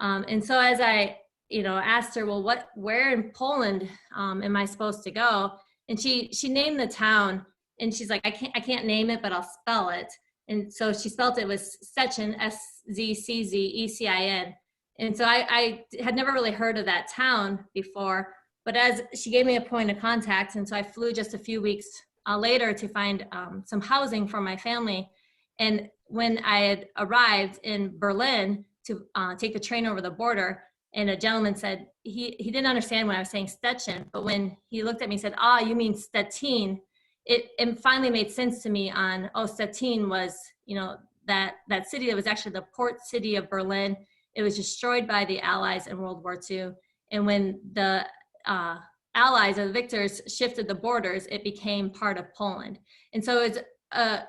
Speaker 16: And so as I, asked her, well, where in Poland am I supposed to go? And she named the town, and she's like, I can't name it, but I'll spell it. And so she spelled it was Szczecin, Sczezecin. And so I had never really heard of that town before, but as she gave me a point of contact, and so I flew just a few weeks later to find some housing for my family. And when I had arrived in Berlin to take the train over the border, and a gentleman said he didn't understand when I was saying Szczecin, but when he looked at me and said, you mean Stettin, it finally made sense to me on, Stettin was, that city that was actually the port city of Berlin. It was destroyed by the Allies in World War II. And when the Allies or the victors shifted the borders, it became part of Poland. And so it's a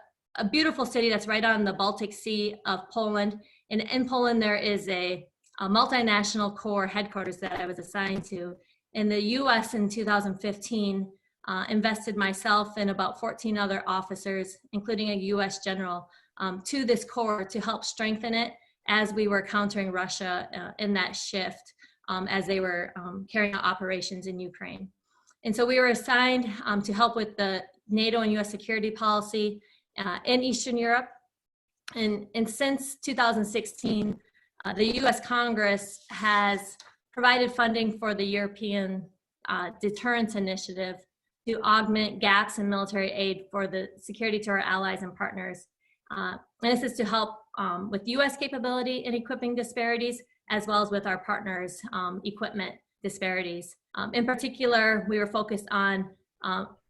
Speaker 16: beautiful city that's right on the Baltic Sea of Poland. And in Poland, there is a multinational corps headquarters that I was assigned to. And the US in 2015 invested myself and about 14 other officers, including a US general, to this corps to help strengthen it as we were countering Russia in that shift as they were carrying out operations in Ukraine. And so we were assigned to help with the NATO and US security policy in Eastern Europe. And since 2016, the US Congress has provided funding for the European Deterrence Initiative to augment gaps in military aid for the security to our allies and partners. And this is to help with US capability in equipping disparities, as well as with our partners' equipment disparities. In particular, we were focused on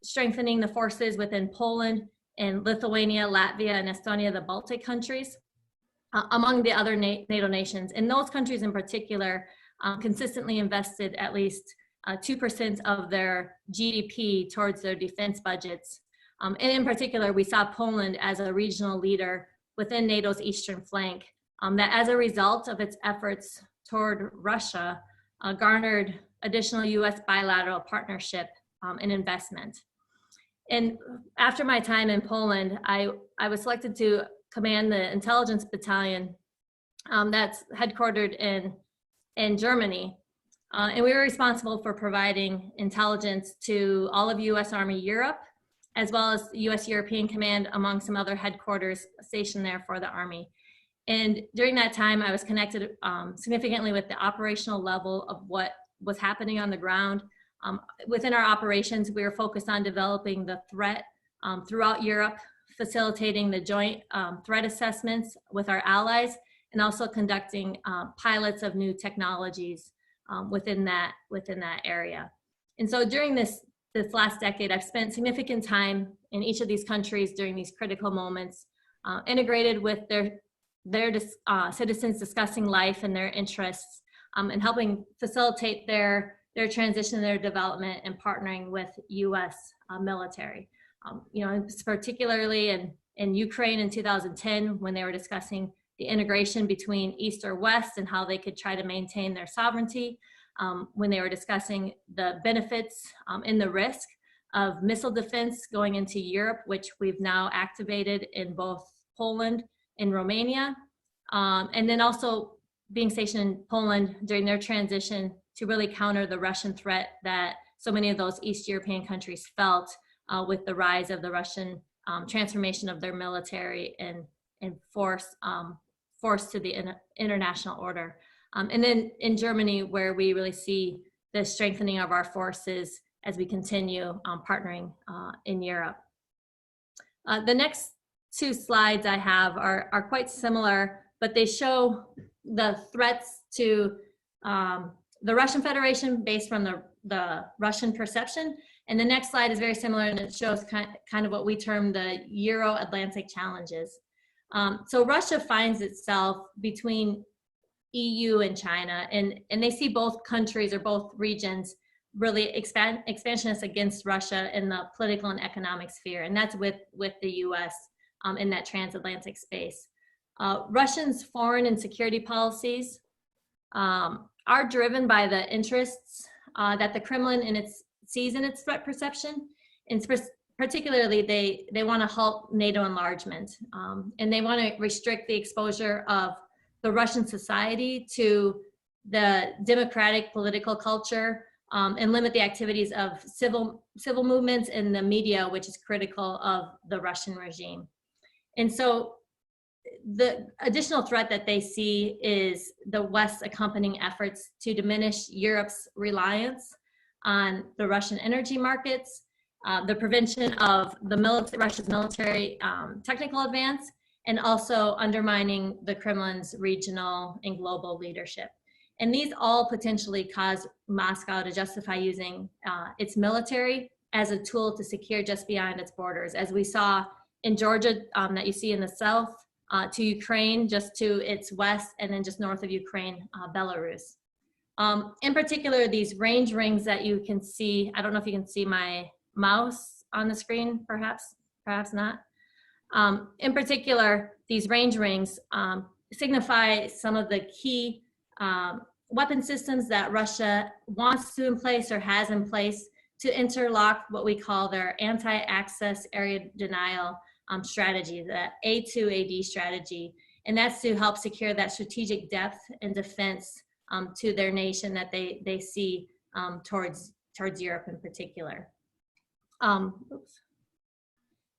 Speaker 16: strengthening the forces within Poland and Lithuania, Latvia, and Estonia, the Baltic countries, among the other NATO nations. And those countries in particular consistently invested at least 2% of their GDP towards their defense budgets. And in particular, we saw Poland as a regional leader within NATO's eastern flank, that as a result of its efforts toward Russia, garnered additional US bilateral partnership and investment. And after my time in Poland, I was selected to command the intelligence battalion that's headquartered in Germany. And we were responsible for providing intelligence to all of US Army Europe, as well as US European Command, among some other headquarters stationed there for the Army. And during that time, I was connected significantly with the operational level of what was happening on the ground. Within our operations, we were focused on developing the threat throughout Europe, facilitating the joint threat assessments with our allies, and also conducting pilots of new technologies within that area. And so during this last decade, I've spent significant time in each of these countries during these critical moments, integrated with their citizens, discussing life and their interests, and helping facilitate their transition, their development, and partnering with U.S. Military. Particularly in Ukraine in 2010, when they were discussing the integration between East or West and how they could try to maintain their sovereignty, when they were discussing the benefits and the risk of missile defense going into Europe, which we've now activated in both Poland and Romania, and then also being stationed in Poland during their transition to really counter the Russian threat that so many of those East European countries felt with the rise of the Russian transformation of their military and force to the international order. And then in Germany, where we really see the strengthening of our forces as we continue partnering in Europe. The next two slides I have are quite similar, but they show the threats to the Russian Federation based from the Russian perception. And the next slide is very similar, and it shows kind of what we term the Euro-Atlantic challenges. So Russia finds itself between EU and China, and they see both countries or both regions really expansionists against Russia in the political and economic sphere, and that's with the US in that transatlantic space. Russians' foreign and security policies are driven by the interests that the Kremlin sees in its threat perception, and particularly they want to halt NATO enlargement, and they want to restrict the exposure of the Russian society to the democratic political culture, and limit the activities of civil movements in the media, which is critical of the Russian regime. And so the additional threat that they see is the West's accompanying efforts to diminish Europe's reliance on the Russian energy markets, the prevention of Russia's military technical advance, and also undermining the Kremlin's regional and global leadership. And these all potentially cause Moscow to justify using its military as a tool to secure just beyond its borders, as we saw in Georgia that you see in the south, to Ukraine just to its west, and then just north of Ukraine, Belarus. In particular, these range rings that you can see, I don't know if you can see my mouse on the screen, perhaps not. In particular, these range rings signify some of the key weapon systems that Russia wants to in place or has in place to interlock what we call their anti-access area denial strategy, the A2AD strategy. And that's to help secure that strategic depth and defense to their nation that they see towards Europe in particular. Oops.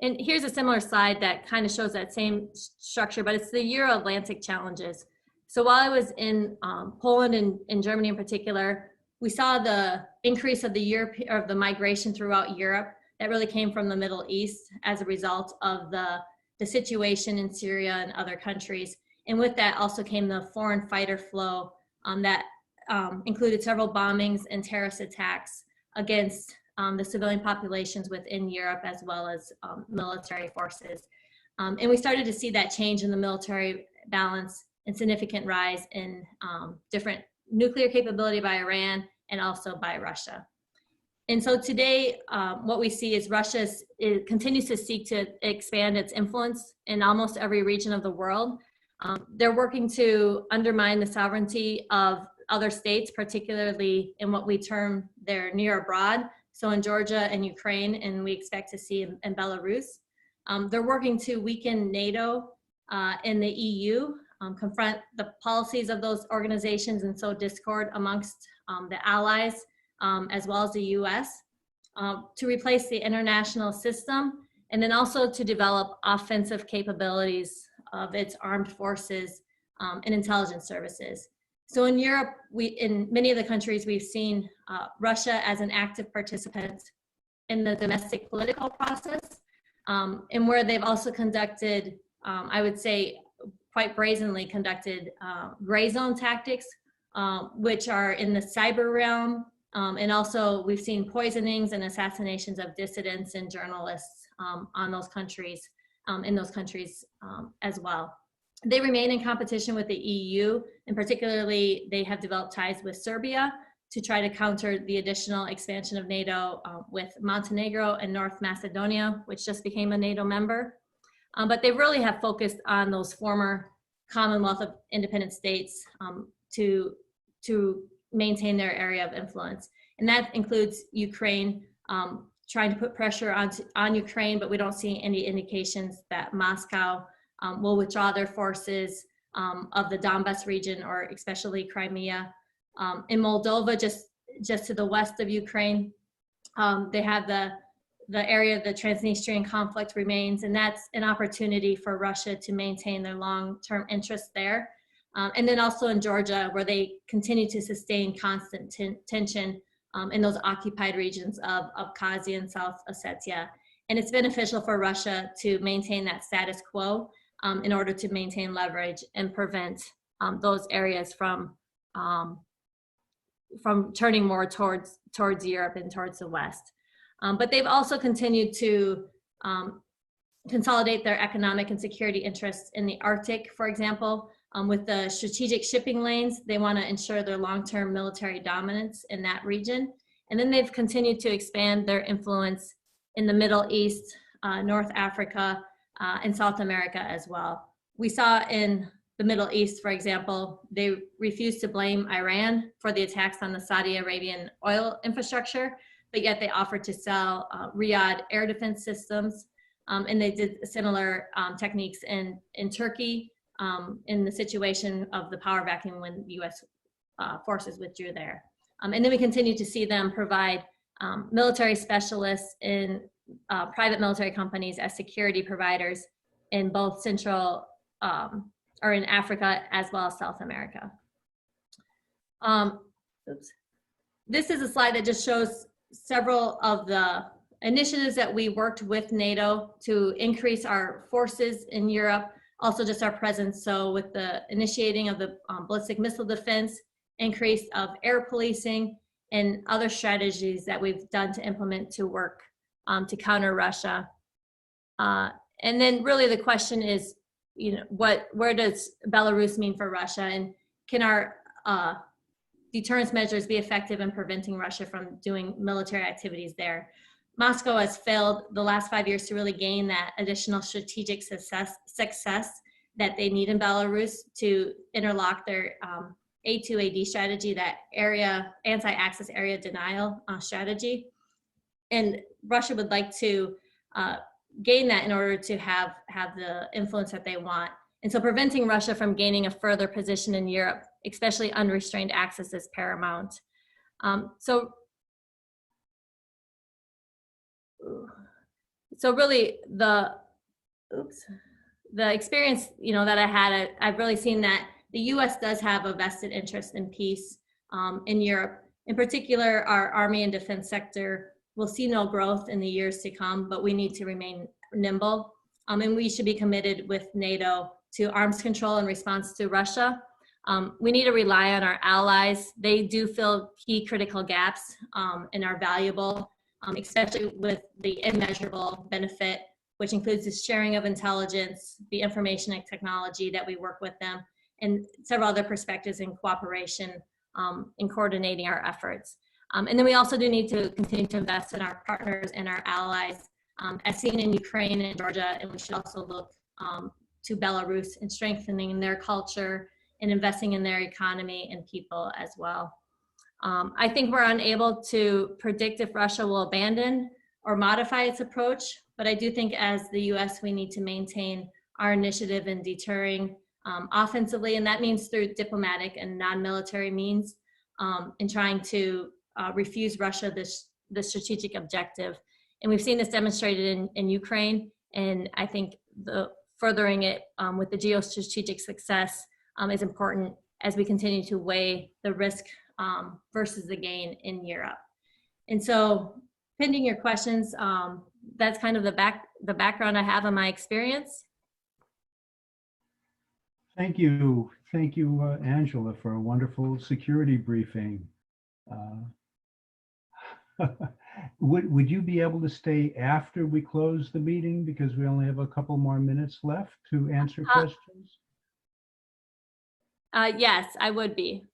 Speaker 16: And here's a similar slide that kind of shows that same structure, but it's the Euro-Atlantic challenges. So while I was in Poland and Germany in particular, we saw the increase of the migration throughout Europe that really came from the Middle East as a result of the situation in Syria and other countries. And with that also came the foreign fighter flow that included several bombings and terrorist attacks against the civilian populations within Europe, as well as military forces. And we started to see that change in the military balance and significant rise in different nuclear capability by Iran and also by Russia. And so today, what we see is Russia continues to seek to expand its influence in almost every region of the world. They're working to undermine the sovereignty of other states, particularly in what we term their near abroad. So in Georgia and Ukraine, and we expect to see in Belarus. They're working to weaken NATO and the EU, confront the policies of those organizations, and sow discord amongst the allies, as well as the US, to replace the international system, and then also to develop offensive capabilities of its armed forces and intelligence services. So in Europe, in many of the countries, we've seen Russia as an active participant in the domestic political process, and where they've also conducted, I would say, quite brazenly conducted gray zone tactics, which are in the cyber realm, and also we've seen poisonings and assassinations of dissidents and journalists in those countries as well. They remain in competition with the EU, and particularly they have developed ties with Serbia to try to counter the additional expansion of NATO with Montenegro and North Macedonia, which just became a NATO member. But they really have focused on those former Commonwealth of Independent States to maintain their area of influence. And that includes Ukraine, trying to put pressure on Ukraine, but we don't see any indications that Moscow will withdraw their forces of the Donbas region, or especially Crimea. In Moldova, just to the west of Ukraine, they have the area of the Transnistrian conflict remains, and that's an opportunity for Russia to maintain their long-term interests there. And then also in Georgia, where they continue to sustain constant tension in those occupied regions of Abkhazia and South Ossetia. And it's beneficial for Russia to maintain that status quo in order to maintain leverage and prevent those areas from turning more towards Europe and towards the West. But they've also continued to consolidate their economic and security interests in the Arctic, for example. With the strategic shipping lanes, they want to ensure their long-term military dominance in that region. And then they've continued to expand their influence in the Middle East, North Africa, and South America as well. We saw in the Middle East, for example, they refused to blame Iran for the attacks on the Saudi Arabian oil infrastructure, but yet they offered to sell Riyadh air defense systems. And they did similar techniques in Turkey in the situation of the power vacuum when US forces withdrew there. And then we continue to see them provide military specialists in private military companies as security providers in both Central or in Africa as well as South America. This is a slide that just shows several of the initiatives that we worked with NATO to increase our forces in Europe, also just our presence. So with the initiating of the ballistic missile defense, increase of air policing, and other strategies that we've done to implement to work to counter Russia. And then really the question is, where does Belarus mean for Russia, and can our deterrence measures be effective in preventing Russia from doing military activities there? Moscow has failed the last 5 years to really gain that additional strategic success that they need in Belarus to interlock their A2AD strategy, that anti-access area denial strategy. And Russia would like to gain that in order to have the influence that they want. And so preventing Russia from gaining a further position in Europe, especially unrestrained access, is paramount. So really the experience, that I had, I've really seen that the US does have a vested interest in peace in Europe. In particular, our army and defense sector will see no growth in the years to come, but we need to remain nimble. And we should be committed with NATO to arms control in response to Russia. We need to rely on our allies. They do fill key critical gaps and are valuable, especially with the immeasurable benefit, which includes the sharing of intelligence, the information and technology that we work with them, and several other perspectives in cooperation in coordinating our efforts. And then we also do need to continue to invest in our partners and our allies, as seen in Ukraine and Georgia, and we should also look to Belarus in strengthening their culture and investing in their economy and people as well. I think we're unable to predict if Russia will abandon or modify its approach, but I do think as the US, we need to maintain our initiative in deterring offensively, and that means through diplomatic and non-military means, in trying to refuse Russia the strategic objective. And we've seen this demonstrated in Ukraine, and I think furthering it with the geostrategic success is important as we continue to weigh the risk versus the gain in Europe. And so, pending your questions, that's kind of the background I have on my experience.
Speaker 1: Thank you, Angela, for a wonderful security briefing. Would you be able to stay after we close the meeting, because we only have a couple more minutes left to answer questions?
Speaker 16: Yes, I would be.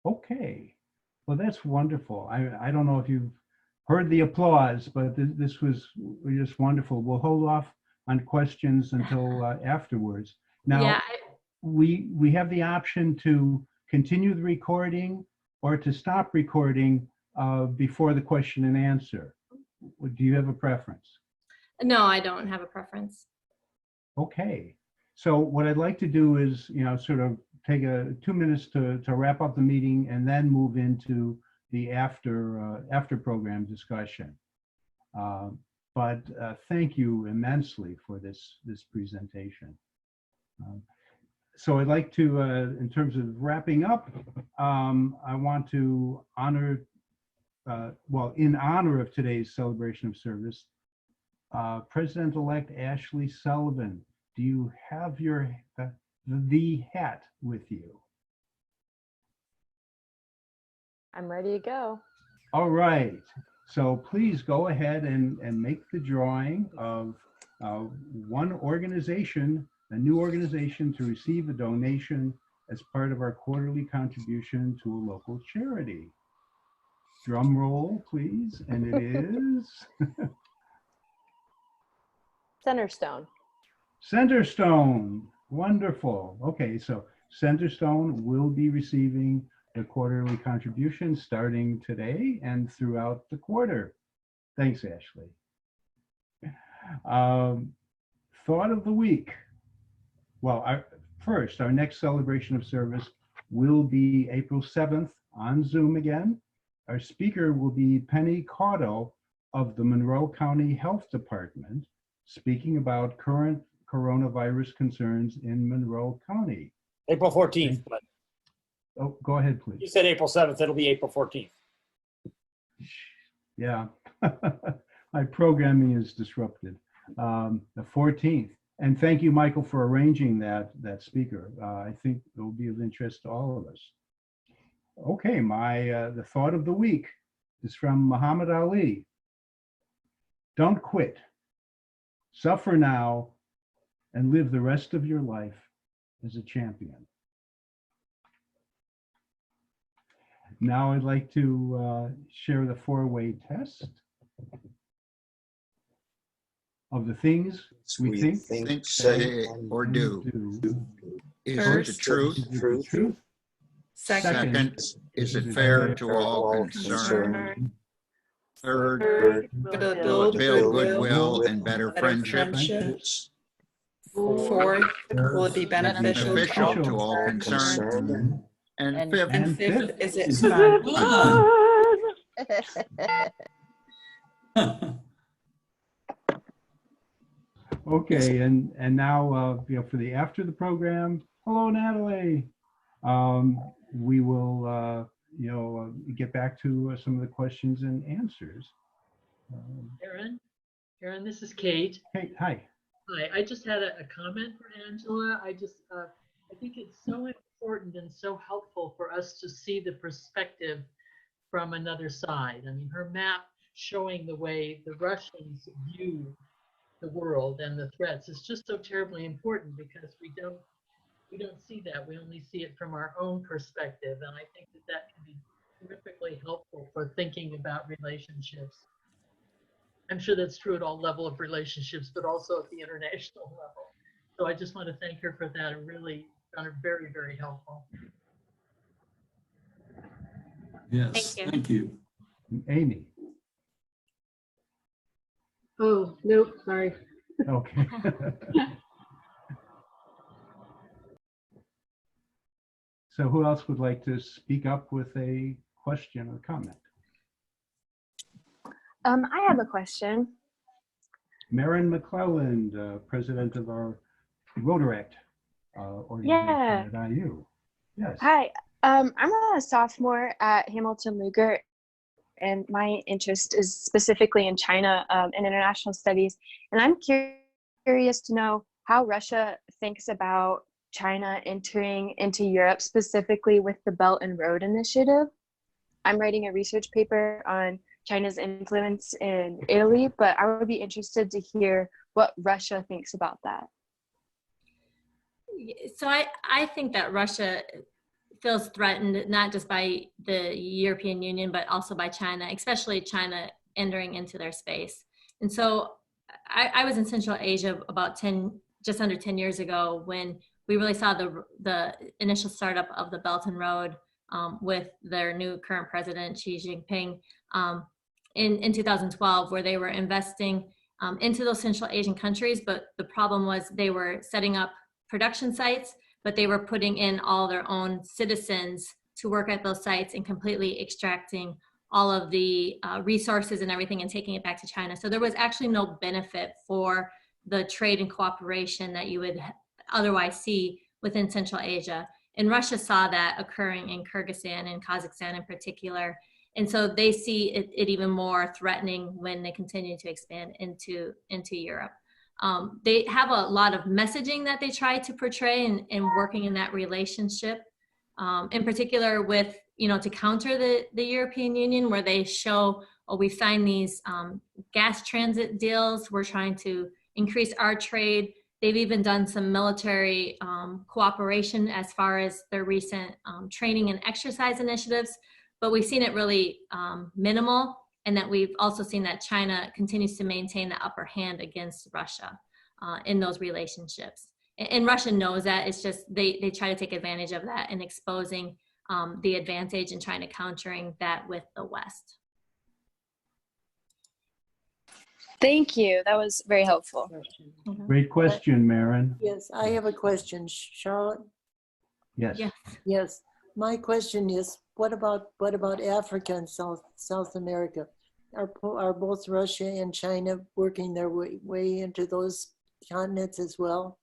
Speaker 1: Okay, well, that's wonderful. I don't know if you've heard the applause, but this was just wonderful. We'll hold off on questions until afterwards. Now,
Speaker 16: yeah,
Speaker 1: we have the option to continue the recording or to stop recording before the question and answer. Do you have a preference?
Speaker 16: No, I don't have a preference. Okay.
Speaker 1: So what I'd like to do is, sort of take 2 minutes to wrap up the meeting and then move into the after program discussion. But thank you immensely for this presentation. So I'd like to, in terms of wrapping up, I want to honor well, in honor of today's celebration of service, President-elect Ashley Sullivan, do you have your the hat with you?
Speaker 13: I'm ready to go.
Speaker 1: All right. So please go ahead and make the drawing of one organization, a new organization, to receive a donation as part of our quarterly contribution to a local charity. Drum roll, please. And it is
Speaker 13: Centerstone.
Speaker 1: Centerstone. Wonderful. Okay, so Centerstone will be receiving the quarterly contribution starting today and throughout the quarter. Thanks, Ashley. Thought of the week. Well, our next celebration of service will be April 7th on Zoom again. Our speaker will be Penny Caudill of the Monroe County Health Department, speaking about current coronavirus concerns in Monroe County.
Speaker 2: April 14th. But
Speaker 1: oh, go ahead, please.
Speaker 2: you said April 7th. It'll be April 14th.
Speaker 1: Yeah, my programming is disrupted. The 14th. And thank you, Michael, for arranging that speaker. I think it will be of interest to all of us. Okay, the thought of the week is from Muhammad Ali. Don't quit. Suffer now and live the rest of your life as a champion. Now I'd like to share the four-way test of the things we think,
Speaker 3: say, or do. Is it the truth? Second, is it fair to all concerned? Third, will it build goodwill and better friendships?
Speaker 12: Fourth, will it be beneficial
Speaker 3: to all concerned? And fifth,
Speaker 12: is it fun?
Speaker 1: Okay, and now for the after the program. Hello, Natalie. We will get back to some of the questions and answers.
Speaker 10: Aaron, this is Kate.
Speaker 1: Kate, hi.
Speaker 10: Hi, I just had a comment for Angela. I think it's so important and so helpful for us to see the perspective from another side. I mean, her map showing the way the Russians view the world and the threats is just so terribly important, because we don't see that. We only see it from our own perspective, and I think that can be terrifically helpful for thinking about relationships. I'm sure that's true at all levels of relationships, but also at the international level. So I just want to thank her for that. It really found it very, very helpful.
Speaker 14: Yes, thank you.
Speaker 1: Amy.
Speaker 17: Oh, nope, sorry.
Speaker 1: Okay. So who else would like to speak up with a question or comment?
Speaker 18: I have a question.
Speaker 1: Maren McClelland, president of our Rotary organization at IU. Yes.
Speaker 18: Hi, I'm a sophomore at Hamilton Luger, and my interest is specifically in China and international studies. And I'm curious to know how Russia thinks about China entering into Europe, specifically with the Belt and Road Initiative. I'm writing a research paper on China's influence in Italy, but I would be interested to hear what Russia thinks about that.
Speaker 16: So I think that Russia feels threatened, not just by the European Union, but also by China, especially China entering into their space. And so I was in Central Asia about just under 10 years ago, when we really saw the initial startup of the Belt and Road with their new current president, Xi Jinping, in 2012, where they were investing into those Central Asian countries. But the problem was they were setting up production sites, but they were putting in all their own citizens to work at those sites and completely extracting all of the resources and everything and taking it back to China. So there was actually no benefit for the trade and cooperation that you would otherwise see within Central Asia. And Russia saw that occurring in Kyrgyzstan and Kazakhstan in particular. And so they see it even more threatening when they continue to expand into Europe. They have a lot of messaging that they try to portray and working in that relationship, in particular with, to counter the European Union, where they show, oh, we've signed these gas transit deals, we're trying to increase our trade. They've even done some military cooperation as far as their recent training and exercise initiatives, but we've seen it really minimal, and that we've also seen that China continues to maintain the upper hand against Russia in those relationships. And Russia knows that. It's just they try to take advantage of that and exposing the advantage and trying to countering that with the West.
Speaker 18: Thank you. That was very helpful.
Speaker 1: Great question, Maren.
Speaker 11: Yes, I have a question. Charlotte?
Speaker 1: Yes.
Speaker 11: Yes. My question is, what about Africa and South America? Are both Russia and China working their way into those continents as well?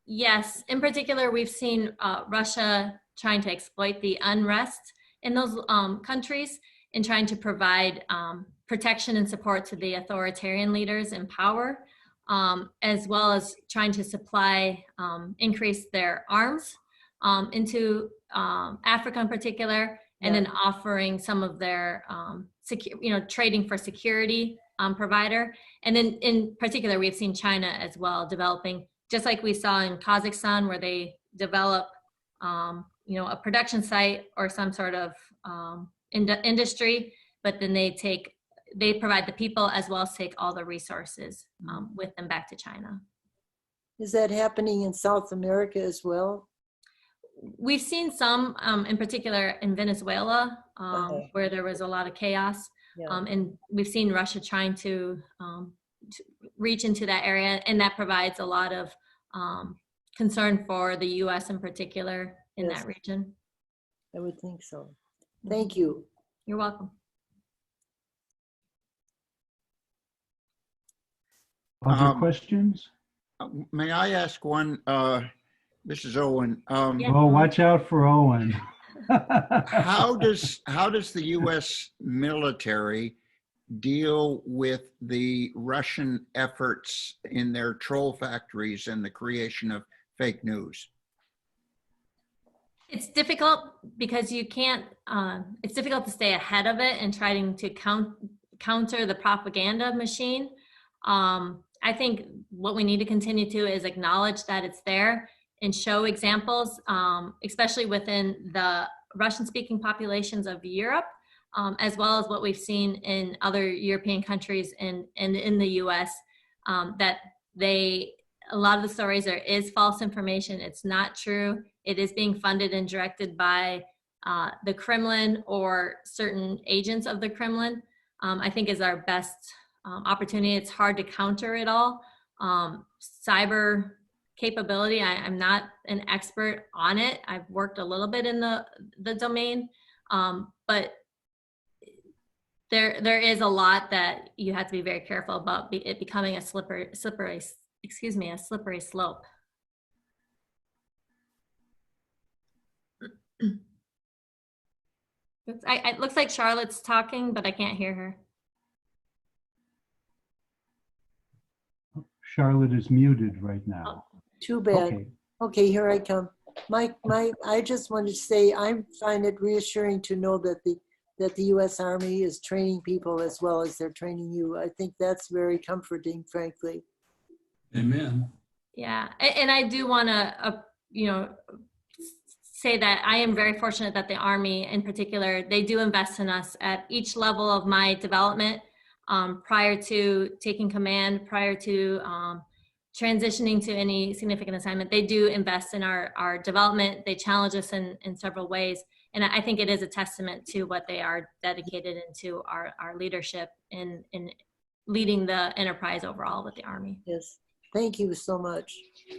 Speaker 16: Yes. In particular, we've seen Russia trying to exploit the unrest in those countries and trying to provide protection and support to the authoritarian leaders in power, as well as trying to supply, increase their arms into Africa in particular, and then offering some of their, trading for security provider. And then in particular, we've seen China as well developing, just like we saw in Kazakhstan, where they develop, a production site or some sort of industry, but then they provide the people as well as take all the resources with them back to China.
Speaker 11: Is that happening in South America as well?
Speaker 16: We've seen some, in particular in Venezuela, where there was a lot of chaos. And we've seen Russia trying to reach into that area, and that provides a lot of concern for the U.S. in particular in that region.
Speaker 11: I would think so. Thank you.
Speaker 16: You're welcome.
Speaker 1: Other questions?
Speaker 3: May I ask one? This is Owen.
Speaker 1: Oh, watch out for Owen.
Speaker 3: How does the U.S. military deal with the Russian efforts in their troll factories and the creation of fake news?
Speaker 16: It's difficult because you can't, it's difficult to stay ahead of it and trying to counter the propaganda machine. I think what we need to continue to is acknowledge that it's there and show examples, especially within the Russian-speaking populations of Europe, as well as what we've seen in other European countries and in the US, that a lot of the stories, there is false information. It's not true. It is being funded and directed by the Kremlin or certain agents of the Kremlin, I think is our best opportunity. It's hard to counter it all. Cyber capability, I'm not an expert on it. I've worked a little bit in the domain, but there is a lot that you have to be very careful about it becoming a slippery slope. It looks like Charlotte's talking, but I can't hear her.
Speaker 1: Charlotte is muted right now.
Speaker 11: Too bad. Okay, here I come. I just wanted to say I find it reassuring to know that the U.S. Army is training people as well as they're training you. I think that's very comforting, frankly.
Speaker 14: Amen.
Speaker 16: Yeah, and I do want to, say that I am very fortunate that the Army in particular, they do invest in us at each level of my development, prior to taking command, prior to transitioning to any significant assignment. They do invest in our development. They challenge us in several ways. And I think it is a testament to what they are dedicated into our leadership in leading the enterprise overall with the Army.
Speaker 11: Yes. Thank you so much.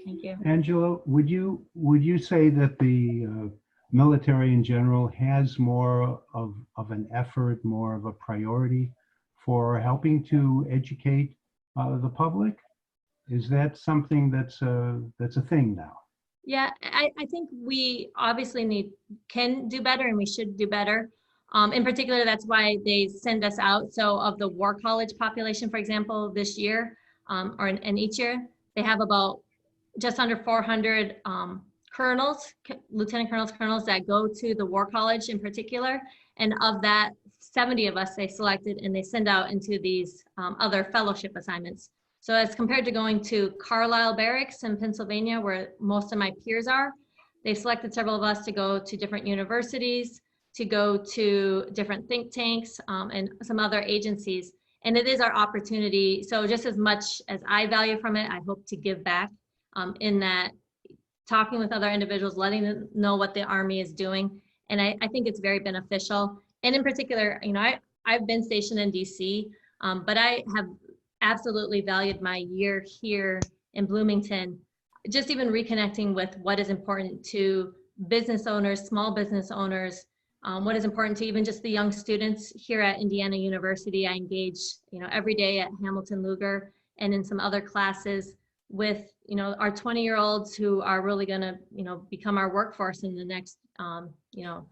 Speaker 16: Thank you.
Speaker 1: Angela, would you say that the military in general has more of an effort, more of a priority for helping to educate the public? Is that something that's a thing now?
Speaker 16: Yeah, I think we obviously can do better, and we should do better. In particular, that's why they send us out. So of the War College population, for example, this year, and each year, they have about just under 400 colonels, lieutenant colonels that go to the War College in particular. And of that, 70 of us they selected and they send out into these other fellowship assignments. So as compared to going to Carlisle Barracks in Pennsylvania, where most of my peers are, they selected several of us to go to different universities, to go to different think tanks and some other agencies. And it is our opportunity. So just as much as I value from it, I hope to give back in that talking with other individuals, letting them know what the Army is doing. And I think it's very beneficial. And in particular, you know, I've been stationed in DC, but I have absolutely valued my year here in Bloomington, just even reconnecting with what is important to business owners, small business owners, what is important to even just the young students here at Indiana University. I engage, you know, every day at Hamilton Luger and in some other classes with, you know, our 20-year-olds who are really going to, you know, become our workforce in the next, you know,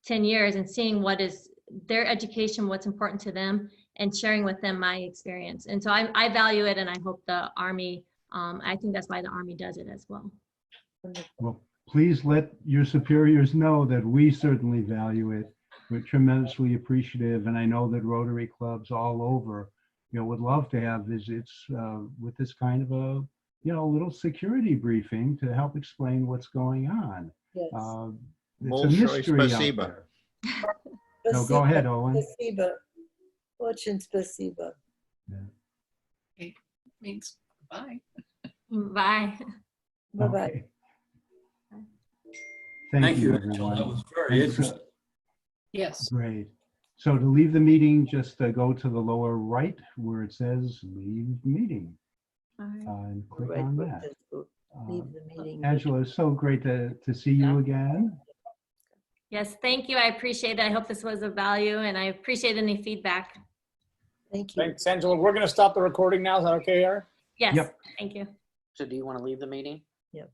Speaker 16: 10 years, and seeing what is their education, what's important to them, and sharing with them my experience. And so I value it, and I hope the Army, I think that's why the Army does it as well.
Speaker 1: Well, please let your superiors know that we certainly value it. We're tremendously appreciative, and I know that Rotary clubs all over, you know, would love to have visits with this kind of a, you know, little security briefing to help explain what's going on.
Speaker 11: Yes.
Speaker 1: It's a mystery out there. No, go ahead, Owen.
Speaker 11: Spasiba. Очень спасибо.
Speaker 12: Okay. Means bye.
Speaker 16: Bye.
Speaker 11: Bye-bye.
Speaker 1: Okay.
Speaker 14: Thank you, Angela.
Speaker 1: everyone.
Speaker 14: That was very
Speaker 1: And so-
Speaker 14: interesting.
Speaker 12: Yes.
Speaker 1: Great. So to leave the meeting, just go to the lower right where it says leave meeting. And click
Speaker 11: Right,
Speaker 1: on
Speaker 11: but
Speaker 1: that.
Speaker 11: just go leave the meeting.
Speaker 1: Angela, it's so great to see you again.
Speaker 16: Yes, thank you. I appreciate it. I hope this was of value, and I appreciate any feedback.
Speaker 11: Thank you.
Speaker 2: Thanks, Angela. We're going to stop the recording now. Is that okay, Eric?
Speaker 16: Yes,
Speaker 1: Yep.
Speaker 16: thank you.
Speaker 19: So do you want to leave the meeting?
Speaker 11: Yep.